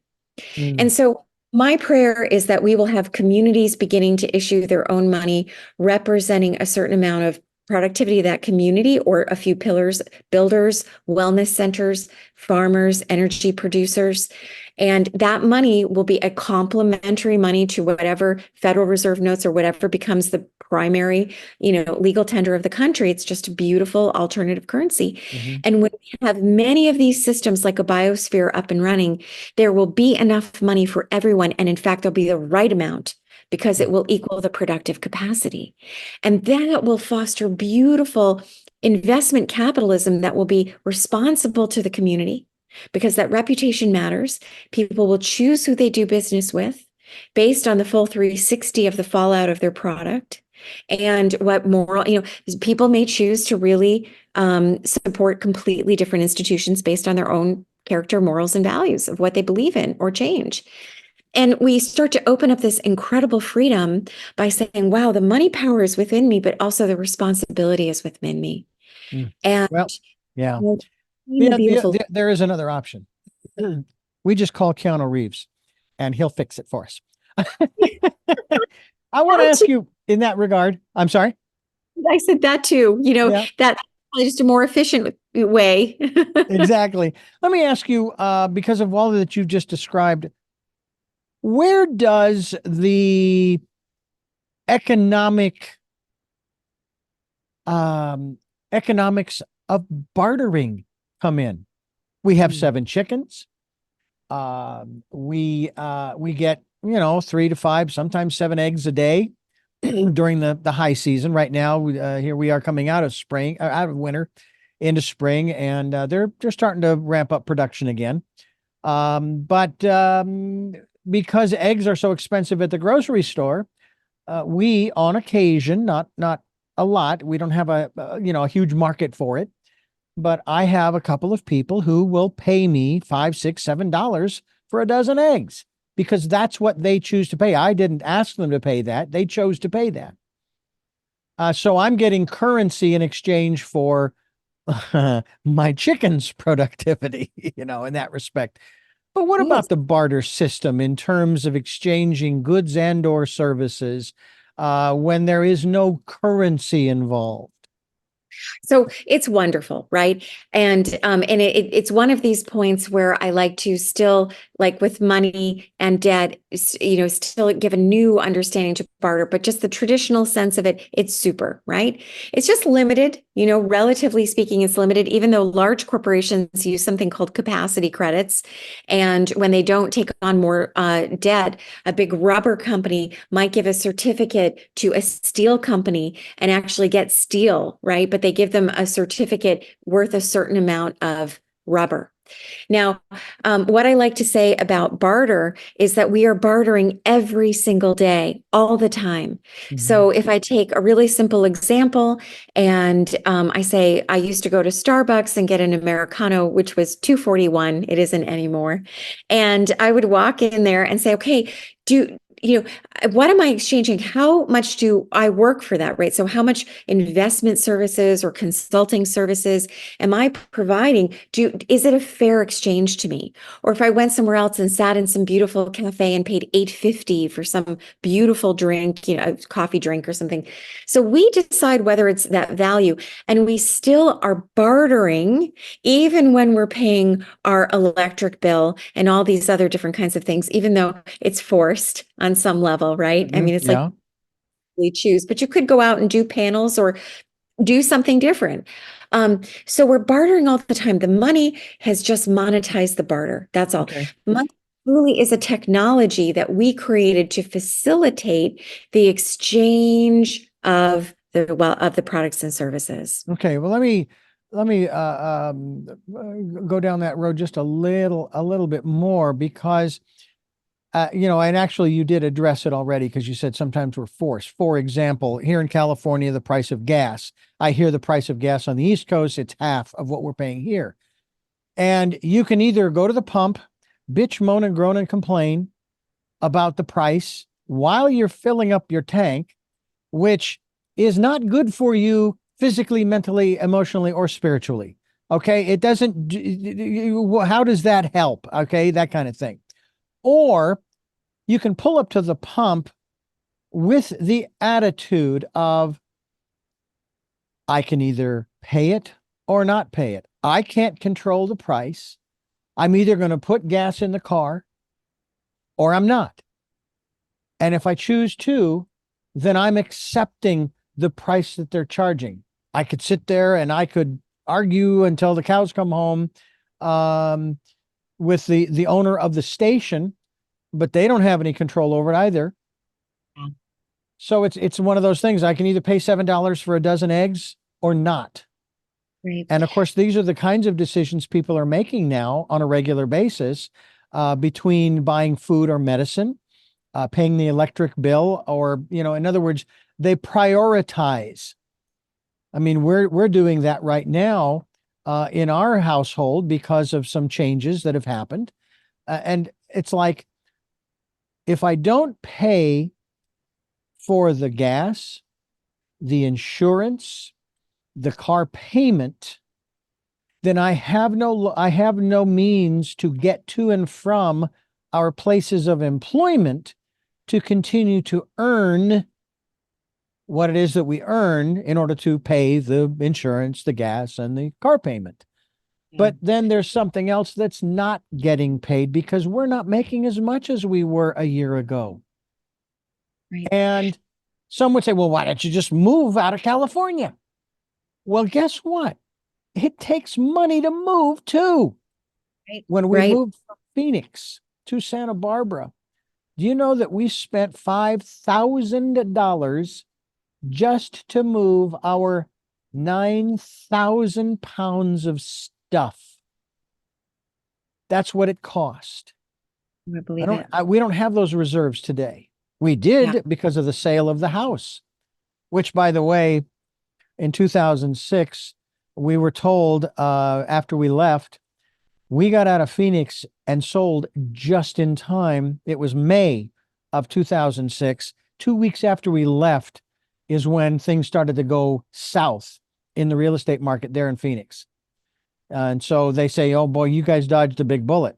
And so my prayer is that we will have communities beginning to issue their own money, representing a certain amount of productivity of that community, or a few pillars: builders, wellness centers, farmers, energy producers. And that money will be a complementary money to whatever Federal Reserve notes or whatever becomes the primary, legal tender of the country. It's just a beautiful alternative currency. Mm-hmm. And when we have many of these systems like a biosphere up and running, there will be enough money for everyone. And in fact, there'll be the right amount, because it will equal the productive capacity. And that will foster beautiful investment capitalism that will be responsible to the community, because that reputation matters. People will choose who they do business with based on the full 360 of the fallout of their product. And what moral, people may choose to really support completely different institutions based on their own character, morals, and values of what they believe in or change. And we start to open up this incredible freedom by saying, wow, the money power is within me, but also the responsibility is within me. And well, yeah. beautiful. There is another option. We just call Keanu Reeves and he'll fix it for us. I want to ask you in that regard. I'm sorry. I said that too, Yeah, that's probably just a more efficient way. exactly. Let me ask you, because of all that you've just described, where does the economic um, economics of bartering come in? We have Mm. 7 chickens. We get 3 to 5, sometimes 7 eggs a day during the high season. Right now, here we are coming out of spring, out of winter, into spring, and they're starting to ramp up production again. But because eggs are so expensive at the grocery store, we on occasion, not a lot, we don't have a huge market for it, but I have a couple of people who will pay me $5, $6, $7 for a dozen eggs because that's what they choose to pay. I didn't ask them to pay that. They chose to pay that. So I'm getting currency in exchange for my chicken's productivity, in that respect. But what Yes. about the barter system in terms of exchanging goods and or services when there is no currency involved? So it's wonderful, right? And it's one of these points where I like to still, like with money and debt, still give a new understanding to barter, but just the traditional sense of it, it's super, right? It's just limited, relatively speaking, it's limited, even though large corporations use something called capacity credits. And when they don't take on more debt, a big rubber company might give a certificate to a steel company and actually get steel, right? But they give them a certificate worth a certain amount of rubber. Now, what I like to say about barter is that we are bartering every single day, all the time. Mhm. So if I take a really simple example and I say I used to go to Starbucks and get an Americano, which was $2.41. It isn't anymore. And I would walk in there and say, okay, do what am I exchanging? How much do I work for that, right? So how much investment services or consulting services am I providing? Is it a fair exchange to me? Or if I went somewhere else and sat in some beautiful cafe and paid $8.50 for some beautiful drink, a coffee drink or something. So we decide whether it's that value, and we still are bartering even when we're paying our electric bill and all these other different kinds of things, even though it's forced on some level, right? I Mhm. mean, it's like Yeah. we choose, but you could go out and do panels or do something different. So we're bartering all the time. The money has just monetized the barter. That's all. Okay. Money truly is a technology that we created to facilitate the exchange of the products and services. Okay. Well, let me go down that road just a little bit more because and actually you did address it already because you said sometimes we're forced. For example, here in California, the price of gas. I hear the price of gas on the East Coast, it's half of what we're paying here. And you can either go to the pump, bitch, moan, and groan and complain about the price while you're filling up your tank, which is not good for you physically, mentally, emotionally, or spiritually. Okay. It doesn't, how does that help? Okay. That kind of thing. Or you can pull up to the pump with the attitude of, I can either pay it or not pay it. I can't control the price. I'm either going to put gas in the car or I'm not. And if I choose to, then I'm accepting the price that they're charging. I could sit there and I could argue until the cows come home um, with the owner of the station, but they don't have any control over it either. So it's one of those things. I can either pay $7 for a dozen eggs or not. Right. And of course, these are the kinds of decisions people are making now on a regular basis between buying food or medicine, paying the electric bill, or, in other words, they prioritize. I mean, we're doing that right now in our household because of some changes that have happened. And it's like, if I don't pay for the gas, the insurance, the car payment, then I have no means to get to and from our places of employment to continue to earn what it is that we earn in order to pay the insurance, the gas, and the car payment. But then there's something else that's not getting paid because we're not making as much as we were a year ago. Right. And some would say, well, why don't you just move out of California? Well, guess what? It takes money to move too. Right. When we Right. moved from Phoenix to Santa Barbara, do you know that we spent $5,000 just to move our 9,000 pounds of stuff? That's what it cost. I believe it. We don't have those reserves today. We did because of the sale of the house, which, by the way, in 2006, we were told after we left, we got out of Phoenix and sold just in time. It was May of 2006. 2 weeks after we left is when things started to go south in the real estate market there in Phoenix. And so they say, oh boy, you guys dodged a big bullet.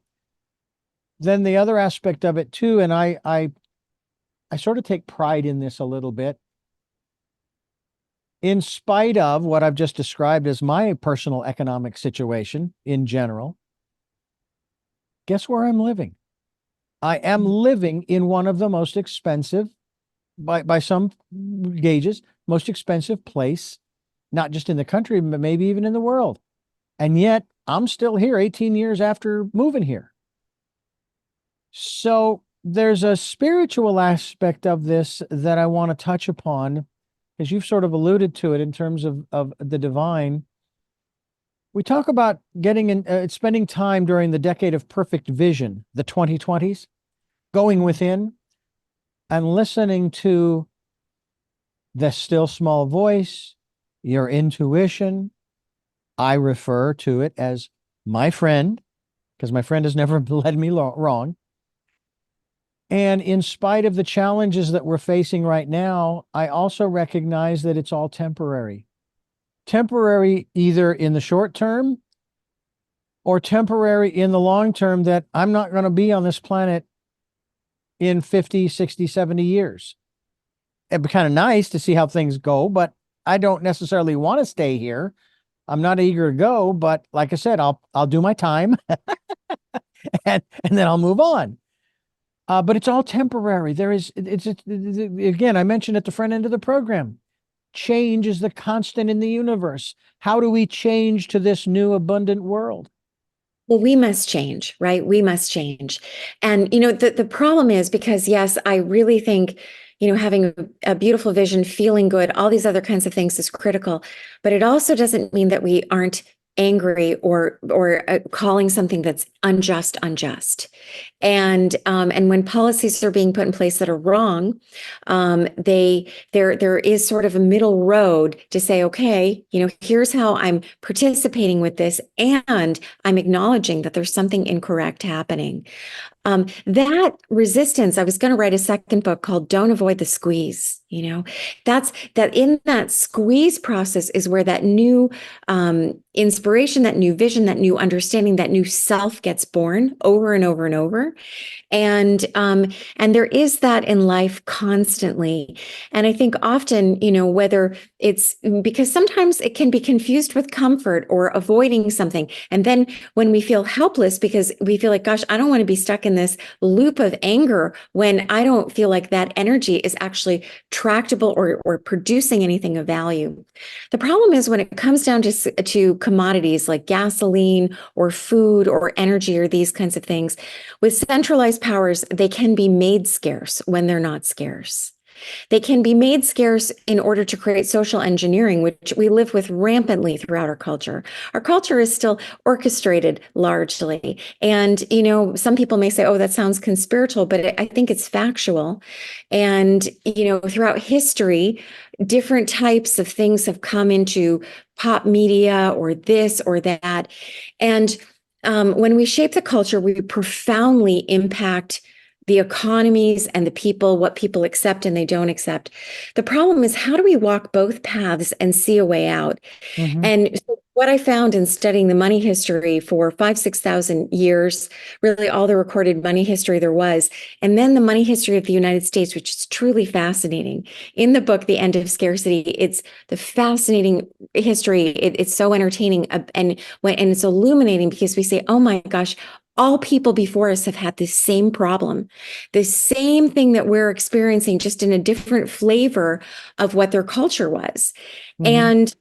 Then the other aspect of it too, and I sort of take pride in this a little bit. In spite of what I've just described as my personal economic situation in general, guess where I'm living? I am living in one of the most expensive, by some gauges, most expensive place, not just in the country, but maybe even in the world. And yet I'm still here 18 years after moving here. So there's a spiritual aspect of this that I want to touch upon, as you've sort of alluded to it in terms of the divine. We talk about getting in, spending time during the decade of perfect vision, the 2020s, going within and listening to the still small voice, your intuition. I refer to it as my friend, because my friend has never led me wrong. And in spite of the challenges that we're facing right now, I also recognize that it's all temporary. Temporary either in the short term or temporary in the long term, that I'm not going to be on this planet in 50, 60, 70 years. It'd be kind of nice to see how things go, but I don't necessarily want to stay here. I'm not eager to go, but like I said, I'll do my time and then I'll move on. But it's all temporary. It's again, I mentioned at the front end of the program, change is the constant in the universe. How do we change to this new abundant world? Well, we must change, right? We must change. And, the problem is because, yes, I really think, having a beautiful vision, feeling good, all these other kinds of things is critical. But it also doesn't mean that we aren't angry or calling something that's unjust. And when policies are being put in place that are wrong, there is sort of a middle road to say, okay, here's how I'm participating with this, and I'm acknowledging that there's something incorrect happening. That resistance, I was going to write a second book called Don't Avoid the Squeeze. That in that squeeze process is where that new inspiration, that new vision, that new understanding, that new self gets born over and over and over. And there is that in life constantly. And I think often, whether it's because sometimes it can be confused with comfort or avoiding something. And then when we feel helpless because we feel like, gosh, I don't want to be stuck in this loop of anger when I don't feel like that energy is actually tractable or producing anything of value. The problem is when it comes down to commodities like gasoline or food or energy or these kinds of things, with centralized powers, they can be made scarce when they're not scarce. They can be made scarce in order to create social engineering, which we live with rampantly throughout our culture. Our culture is still orchestrated largely. And, some people may say, oh, that sounds conspiratorial, but I think it's factual. And, throughout history, different types of things have come into pop media or this or that. And when we shape the culture, we profoundly impact the economies and the people, what people accept and they don't accept. The problem is, how do we walk both paths and see a way out? Mm-hmm. And so what I found in studying the money history for 6,000 years, really all the recorded money history there was, and then the money history of the United States, which is truly fascinating. In the book, The End of Scarcity, it's the fascinating history. It's so entertaining, and it's illuminating, because we say, oh my gosh, all people before us have had this same problem, the same thing that we're experiencing, just in a different flavor of what their culture was. Mm-hmm. And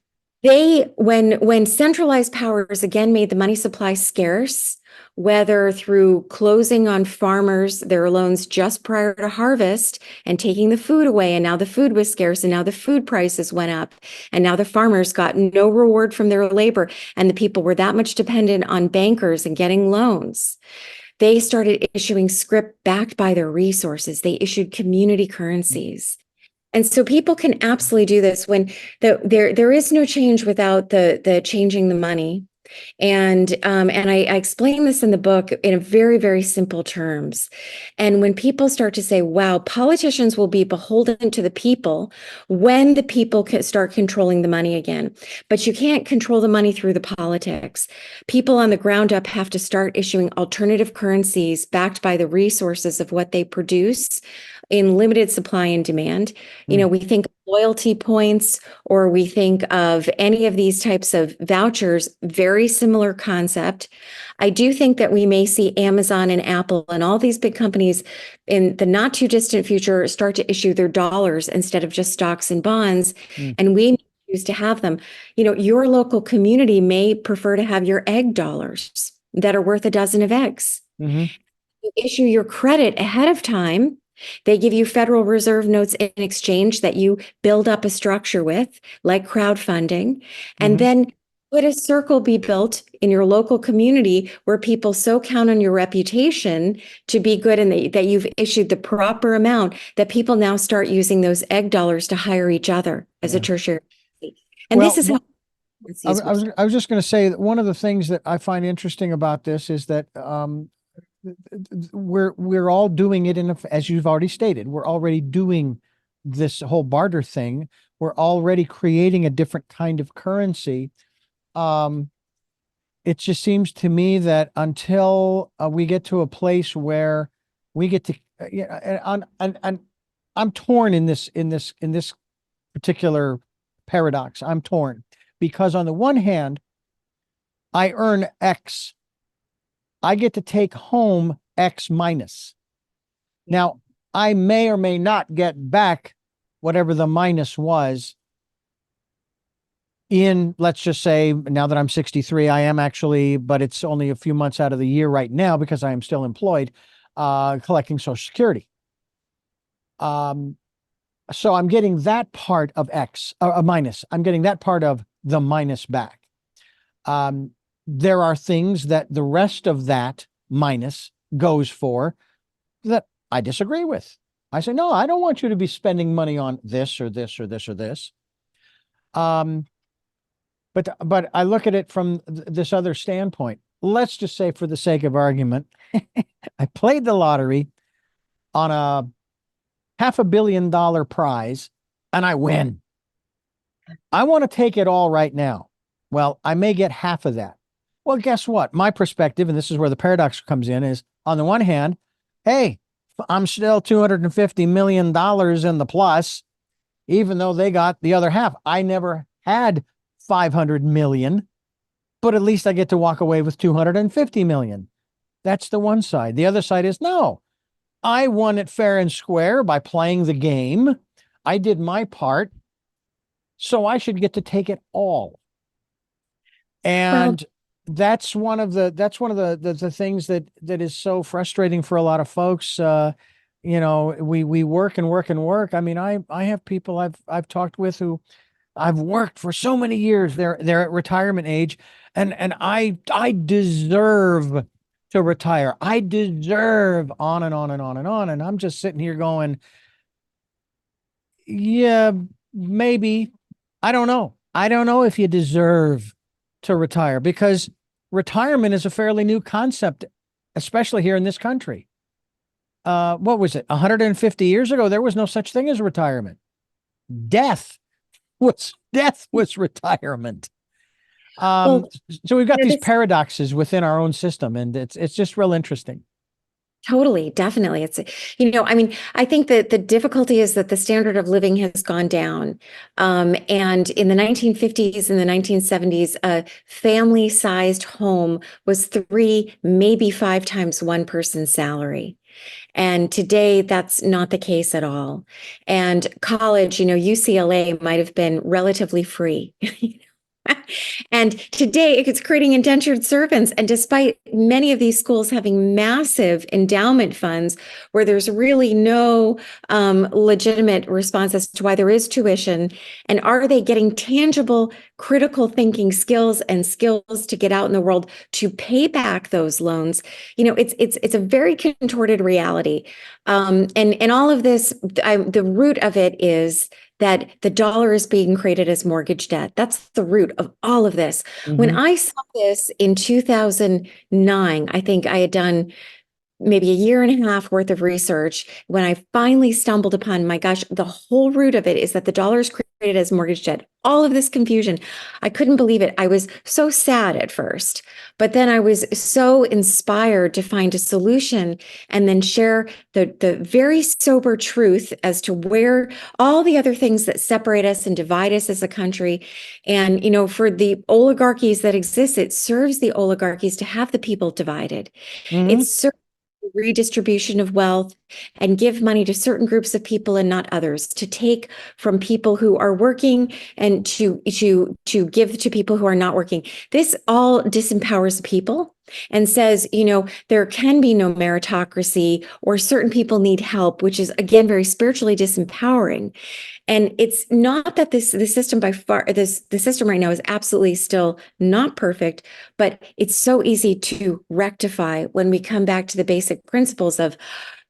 when centralized powers again made the money supply scarce, whether through closing on farmers, their loans just prior to harvest, and taking the food away, and now the food was scarce, and now the food prices went up, and now the farmers got no reward from their labor, and the people were that much dependent on bankers and getting loans. They started issuing script backed by their resources. They issued community currencies. And so people can absolutely do this when there is no change without the changing the money. And I explain this in the book in a very, very simple terms. And when people start to say, wow, politicians will be beholden to the people when the people can start controlling the money again. But you can't control the money through the politics. People on the ground up have to start issuing alternative currencies backed by the resources of what they produce in limited supply and demand. You know, we think of loyalty points, or we think of any of these types of vouchers, very similar concept. I do think that we may see Amazon and Apple and all these big companies in the not too distant future start to issue their dollars instead of just stocks and bonds. And we choose to have them. You know, your local community may prefer to have your egg dollars that are worth a dozen of eggs. Mm-hmm. You issue your credit ahead of time. They give you Federal Reserve notes in exchange that you build up a structure with, like crowdfunding. And then would a circle be built in your local community where people so count on your reputation to be good, and that you've issued the proper amount, that people now start using those egg dollars to hire each other as a tertiary. And Well, this is how I was just going to say that one of the things that I find interesting about this is that we're all doing it as you've already stated, we're already doing this whole barter thing. We're already creating a different kind of currency. It just seems to me that until we get to a place where we get to, and I'm torn in this particular paradox. I'm torn because on the one hand, I earn X. I get to take home X minus. Now, I may or may not get back whatever the minus was in, let's just say, now that I'm 63, I am actually, but it's only a few months out of the year right now because I am still employed, collecting Social Security. So I'm getting that part of X, a minus. I'm getting that part of the minus back. There are things that the rest of that minus goes for that I disagree with. I say, no, I don't want you to be spending money on this or this or this or this. But I look at it from this other standpoint. Let's just say, for the sake of argument, I played the lottery on a $500 million prize and I win. I want to take it all right now. Well, I may get half of that. Well, guess what? My perspective, and this is where the paradox comes in, is on the one hand, hey, I'm still $250 million in the plus, even though they got the other half. I never had 500 million, but at least I get to walk away with 250 million. That's the one side. The other side is, no, I won it fair and square by playing the game. I did my part, so I should get to take it all. And that's one of the things that is so frustrating for a lot of folks. You know, we work and work and work. I mean, I have people I've talked with who I've worked for so many years. They're at retirement age, and I deserve to retire. I deserve on and on and on and on. And I'm just sitting here going, yeah, maybe. I don't know. I don't know if you deserve to retire, because retirement is a fairly new concept, especially here in this country. what was it? 150 years ago, there was no such thing as retirement. Death was retirement. Well, So we've got these this paradoxes within our own system, and it's just real interesting. totally, definitely. It's, I mean, I think that the difficulty is that the standard of living has gone down. And in the 1950s and the 1970s, a family-sized home was 3, maybe 5 times one person's salary. And today, that's not the case at all. And college, UCLA might have been relatively free. And today it's creating indentured servants. And despite many of these schools having massive endowment funds where there's really no legitimate response as to why there is tuition, and are they getting tangible critical thinking skills and skills to get out in the world to pay back those loans? It's a very contorted reality. And all of this, the root of it is that the dollar is being created as mortgage debt. That's the root of all of this. When Mhm. I saw this in 2009, I think I had done maybe a year and a half worth of research when I finally stumbled upon, my gosh, the whole root of it is that the dollar is created as mortgage debt. All of this confusion. I couldn't believe it. I was so sad at first, but then I was so inspired to find a solution and then share the very sober truth as to where all the other things that separate us and divide us as a country. And, for the oligarchies that exist, it serves the oligarchies to have the people divided. It Mhm. serves redistribution of wealth and give money to certain groups of people and not others, to take from people who are working and to give to people who are not working. This all disempowers people and says, there can be no meritocracy, or certain people need help, which is again very spiritually disempowering. And it's not that the system by far, the system right now is absolutely still not perfect, but it's so easy to rectify when we come back to the basic principles of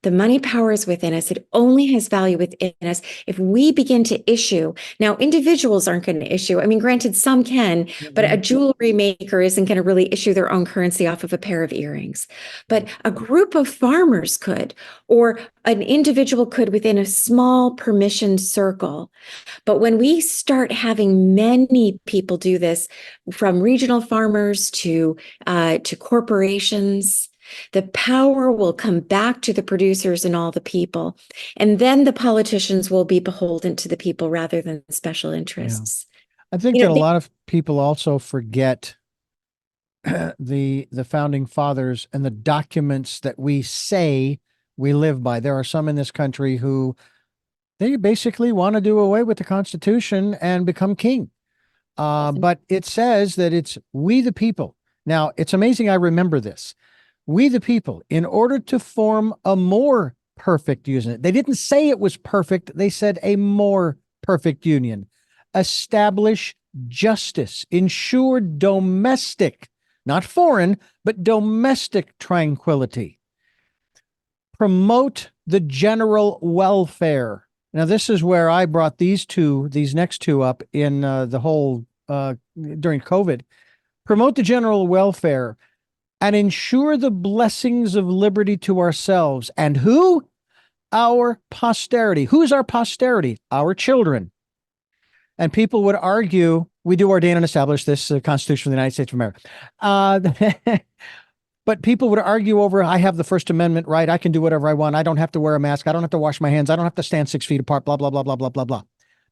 the money power is within us. It only has value within us. If we begin to issue, now individuals aren't going to issue. I mean, granted, some can, but a Mhm. jewelry maker isn't going to really issue their own currency off of a pair of earrings. But a group of farmers could, or an individual could within a small permissioned circle. But when we start having many people do this, from regional farmers to corporations, the power will come back to the producers and all the people. And then the politicians will be beholden to the people rather than special Yeah. interests. I think You that know, a they, lot of people also forget the founding fathers and the documents that we say we live by. There are some in this country who they basically want to do away with the Constitution and become king. But it says that it's we the people. Now, it's amazing I remember this. We the people, in order to form a more perfect union. They didn't say it was perfect. They said a more perfect union. Establish justice, ensure domestic, not foreign, but domestic tranquility, promote the general welfare. Now, this is where I brought these next two up in the whole during COVID. Promote the general welfare and ensure the blessings of liberty to ourselves. And who? Our posterity. Who's our posterity? Our children. And people would argue, we do ordain and establish this Constitution of the United States of America. But people would argue over, I have the First Amendment right. I can do whatever I want. I don't have to wear a mask. I don't have to wash my hands. I don't have to stand 6 feet apart, blah, blah, blah, blah, blah, blah, blah.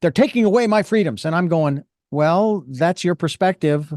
They're taking away my freedoms. And I'm going, well, that's your perspective.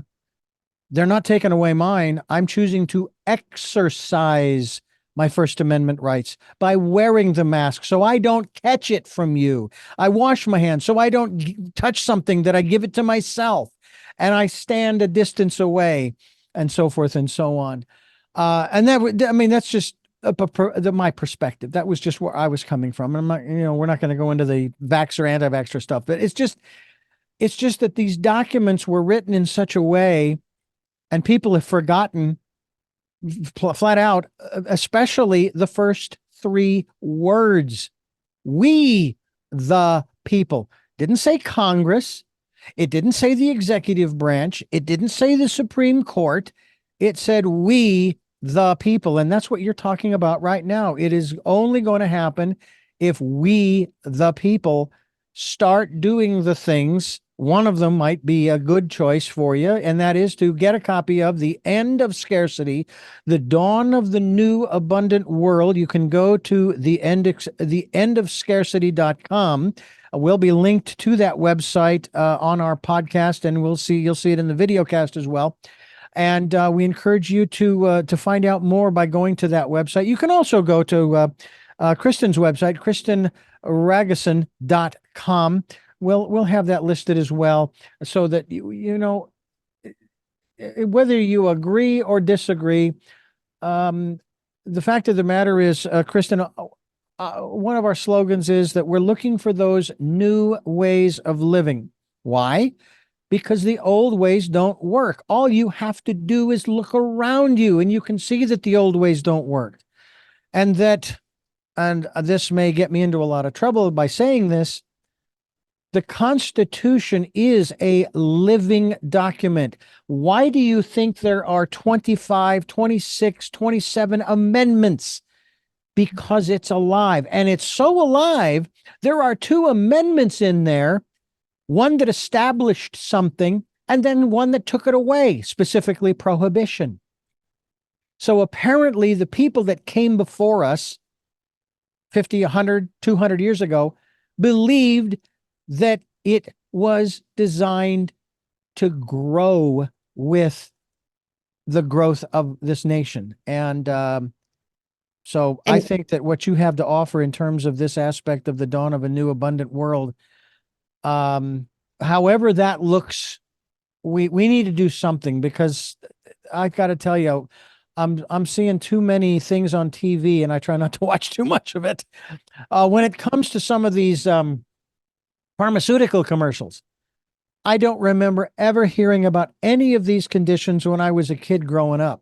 They're not taking away mine. I'm choosing to exercise my First Amendment rights by wearing the mask so I don't catch it from you. I wash my hands so I don't touch something that I give it to myself. And I stand a distance away and so forth and so on. And I mean, that's just my perspective. That was just where I was coming from. And I'm not, we're not going to go into the vax or anti-vaxxer stuff, but it's just that these documents were written in such a way, and people have forgotten flat out, especially the first three words. We, the people. Didn't say Congress. It didn't say the executive branch. It didn't say the Supreme Court. It said we, the people. And that's what you're talking about right now. It is only going to happen if we, the people, start doing the things. One of them might be a good choice for you, and that is to get a copy of The End of Scarcity, The Dawn of the New Abundant World. You can go to theendofscarcity.com. We'll be linked to that website on our podcast, and you'll see it in the video cast as well. And we encourage you to find out more by going to that website. You can also go to Kristine's website, KristineRagusin.com. We'll have that listed as well, so that you know, whether you agree or disagree. The fact of the matter is, Kristine, one of our slogans is that we're looking for those new ways of living. Why? Because the old ways don't work. All you have to do is look around you, and you can see that the old ways don't work. And this may get me into a lot of trouble by saying this, the Constitution is a living document. Why do you think there are 25, 26, 27 amendments? Because it's alive. And it's so alive, there are 2 amendments in there, one that established something and then one that took it away, specifically prohibition. So apparently the people that came before us 50, 100, 200 years ago believed that it was designed to grow with the growth of this nation. And so I think that what you have to offer in terms of this aspect of the dawn of a new abundant world, however that looks, we need to do something, because I've got to tell you, I'm seeing too many things on TV, and I try not to watch too much of it. When it comes to some of these pharmaceutical commercials, I don't remember ever hearing about any of these conditions when I was a kid growing up.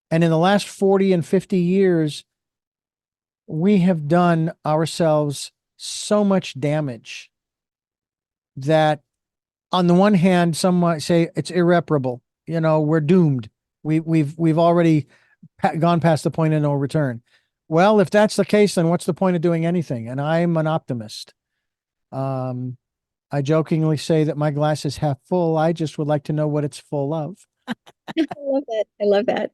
And in the last 40 and 50 years, we have done ourselves so much damage that, on the one hand, some might say it's irreparable. You know, we're doomed. We've already gone past the point of no return. Well, if that's the case, then what's the point of doing anything? And I'm an optimist. I jokingly say that my glass is half full. I just would like to know what it's full of. I love that. I love that.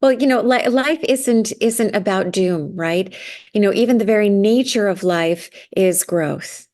Well, you know, life isn't about doom, right? You know, even the very nature of life is growth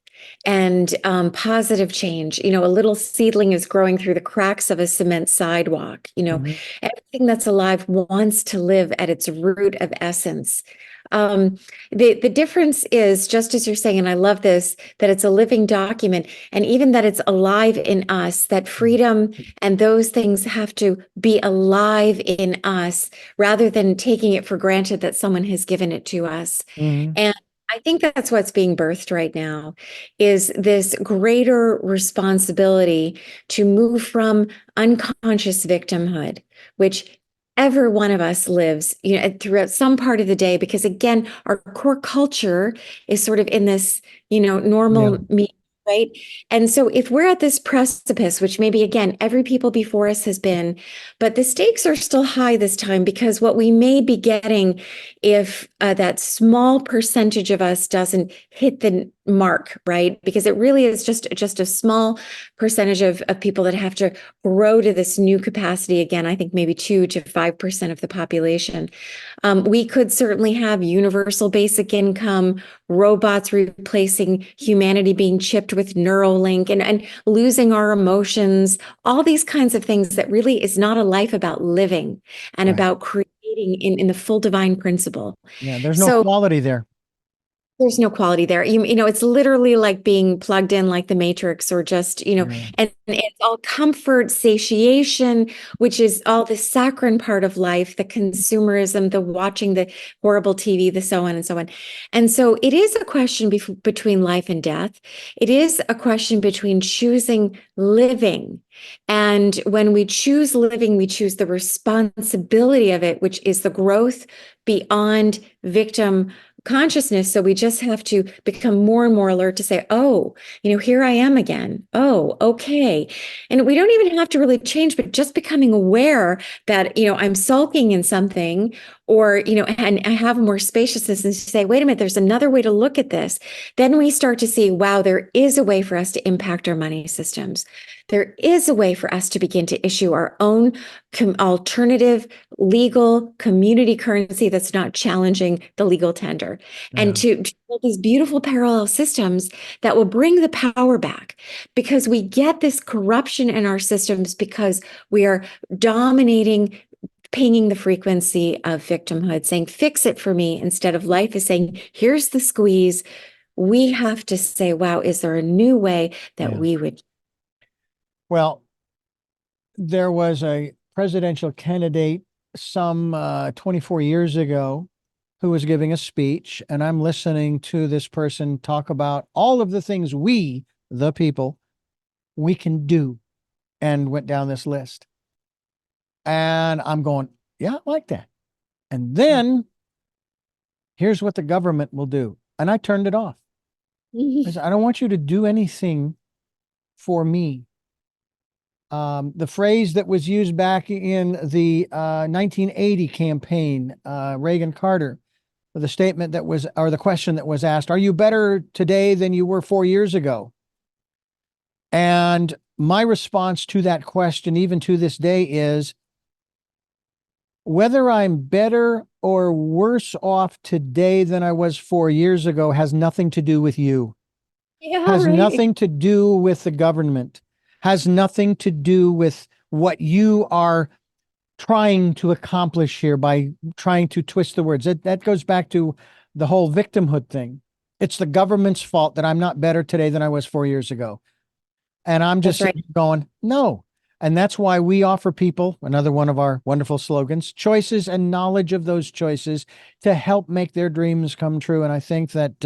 and positive change. You know, a little seedling is growing through the cracks of a cement sidewalk. You know, everything that's alive wants to live at its root of essence. The difference is, just as you're saying, and I love this, that it's a living document, and even that it's alive in us, that freedom and those things have to be alive in us rather than taking it for granted that someone has given it to us. And I think that's what's being birthed right now, is this greater responsibility to move from unconscious victimhood, which every one of us lives, you know, throughout some part of the day, because again, our core culture is sort of in this, you know, normal me, right? And so if we're at this precipice, which maybe again, every people before us has been, but the stakes are still high this time, because what we may be getting, if that small percentage of us doesn't hit the mark, right? Because it really is just a small percentage of people that have to grow to this new capacity. Again, I think maybe 2 to 5% of the population. We could certainly have universal basic income, robots replacing humanity, being chipped with Neuralink, and losing our emotions, all these kinds of things that really is not a life about living and about creating in the full divine principle. Yeah, there's no quality there. There's no quality there. You know, it's literally like being plugged in like the Matrix, or just, you know, and it's all comfort, satiation, which is all the saccharine part of life, the consumerism, the watching the horrible TV, the so on and so on. And so it is a question between life and death. It is a question between choosing living. And when we choose living, we choose the responsibility of it, which is the growth beyond victim consciousness. So we just have to become more and more alert to say, oh, here I am again. Oh, okay. And we don't even have to really change, but just becoming aware that, I'm sulking in something, or, and I have more spaciousness and say, wait a minute, there's another way to look at this. Then we start to see, wow, there is a way for us to impact our money systems. There is a way for us to begin to issue our own alternative legal community currency that's not challenging the legal tender, and to build these beautiful parallel systems that will bring the power back, because we get this corruption in our systems because we are dominating, pinging the frequency of victimhood, saying, fix it for me, instead of life is saying, here's the squeeze. We have to say, wow, is there a new way that we would? Well, there was a presidential candidate some 24 years ago who was giving a speech, and I'm listening to this person talk about all of the things we, the people, we can do, and went down this list. And I'm going, yeah, I like that. And then here's what the government will do. And I turned it off. I said, I don't want you to do anything for me. The phrase that was used back in the 1980 campaign, Reagan-Carter, the statement that was, or the question that was asked, are you better today than you were 4 years ago? And my response to that question, even to this day, is whether I'm better or worse off today than I was 4 years ago has nothing to do with you. Yeah, has right. nothing to do with the government, has nothing to do with what you are trying to accomplish here by trying to twist the words. That goes back to the whole victimhood thing. It's the government's fault that I'm not better today than I was 4 years ago. And I'm just going, no. And that's why we offer people, another one of our wonderful slogans, choices and knowledge of those choices to help make their dreams come true. And I think that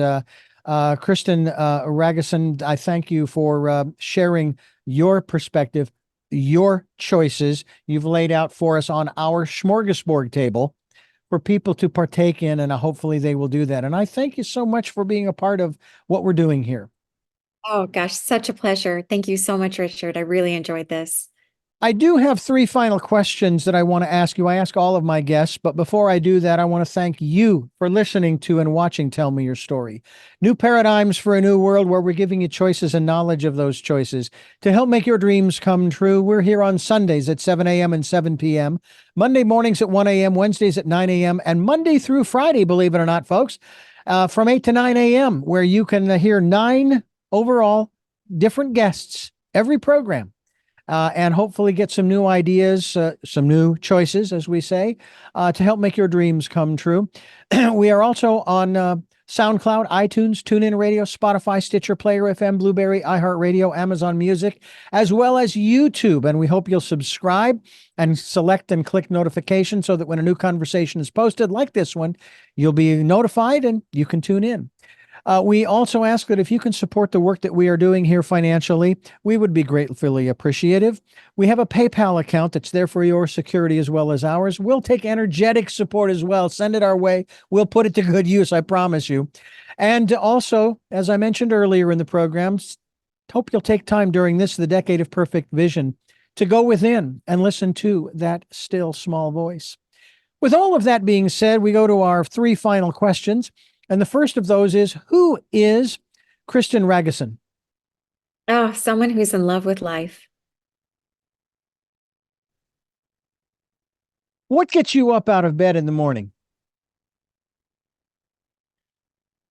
Kristine Ragusin, I thank you for sharing your perspective, your choices you've laid out for us on our smorgasbord table for people to partake in, and hopefully they will do that. And I thank you so much for being a part of what we're doing here. Oh, gosh, such a pleasure. Thank you so much, Richard. I really enjoyed this. I do have 3 final questions that I want to ask you. I ask all of my guests, but before I do that, I want to thank you for listening to and watching Tell Me Your Story. New paradigms for a new world, where we're giving you choices and knowledge of those choices to help make your dreams come true. We're here on Sundays at 7 a.m. and 7 p.m., Monday mornings at 1 a.m., Wednesdays at 9 a.m., and Monday through Friday, believe it or not, folks, from 8 to 9 a.m., where you can hear 9 overall different guests every program. And hopefully get some new ideas, some new choices, as we say, to help make your dreams come true. We are also on SoundCloud, iTunes, TuneIn Radio, Spotify, Stitcher, Player FM, Blueberry, iHeartRadio, Amazon Music, as well as YouTube. And we hope you'll subscribe and select and click notification so that when a new conversation is posted like this one, you'll be notified and you can tune in. We also ask that if you can support the work that we are doing here financially, we would be gratefully appreciative. We have a PayPal account that's there for your security as well as ours. We'll take energetic support as well. Send it our way. We'll put it to good use, I promise you. And also, as I mentioned earlier in the program, hope you'll take time during this, the Decade of Perfect Vision, to go within and listen to that still small voice. With all of that being said, we go to our 3 final questions. And the first of those is, who is Kristine Ragusin? Oh, someone who's in love with life. What gets you up out of bed in the morning?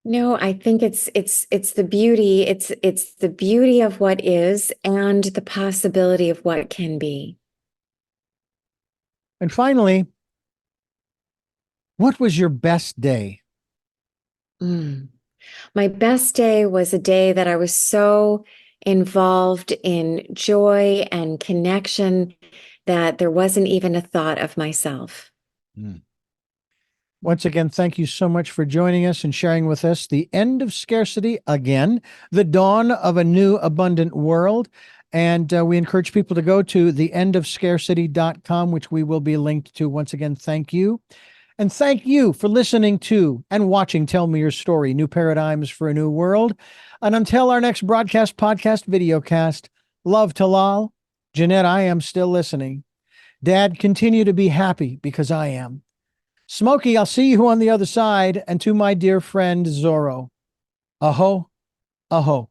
No, I think it's the beauty. It's the beauty of what is and the possibility of what can be. And finally, what was your best day? My best day was a day that I was so involved in joy and connection that there wasn't even a thought of myself. Once again, thank you so much for joining us and sharing with us the end of scarcity again, the dawn of a new abundant world. And we encourage people to go to theendofscarcity.com, which we will be linked to. Once again, thank you. And thank you for listening to and watching Tell Me Your Story, New Paradigms for a New World. And until our next broadcast, podcast, videocast, love to Lal. Jeanette, I am still listening. Dad, continue to be happy because I am. Smokey, I'll see you on the other side. And to my dear friend Zorro, aho, aho.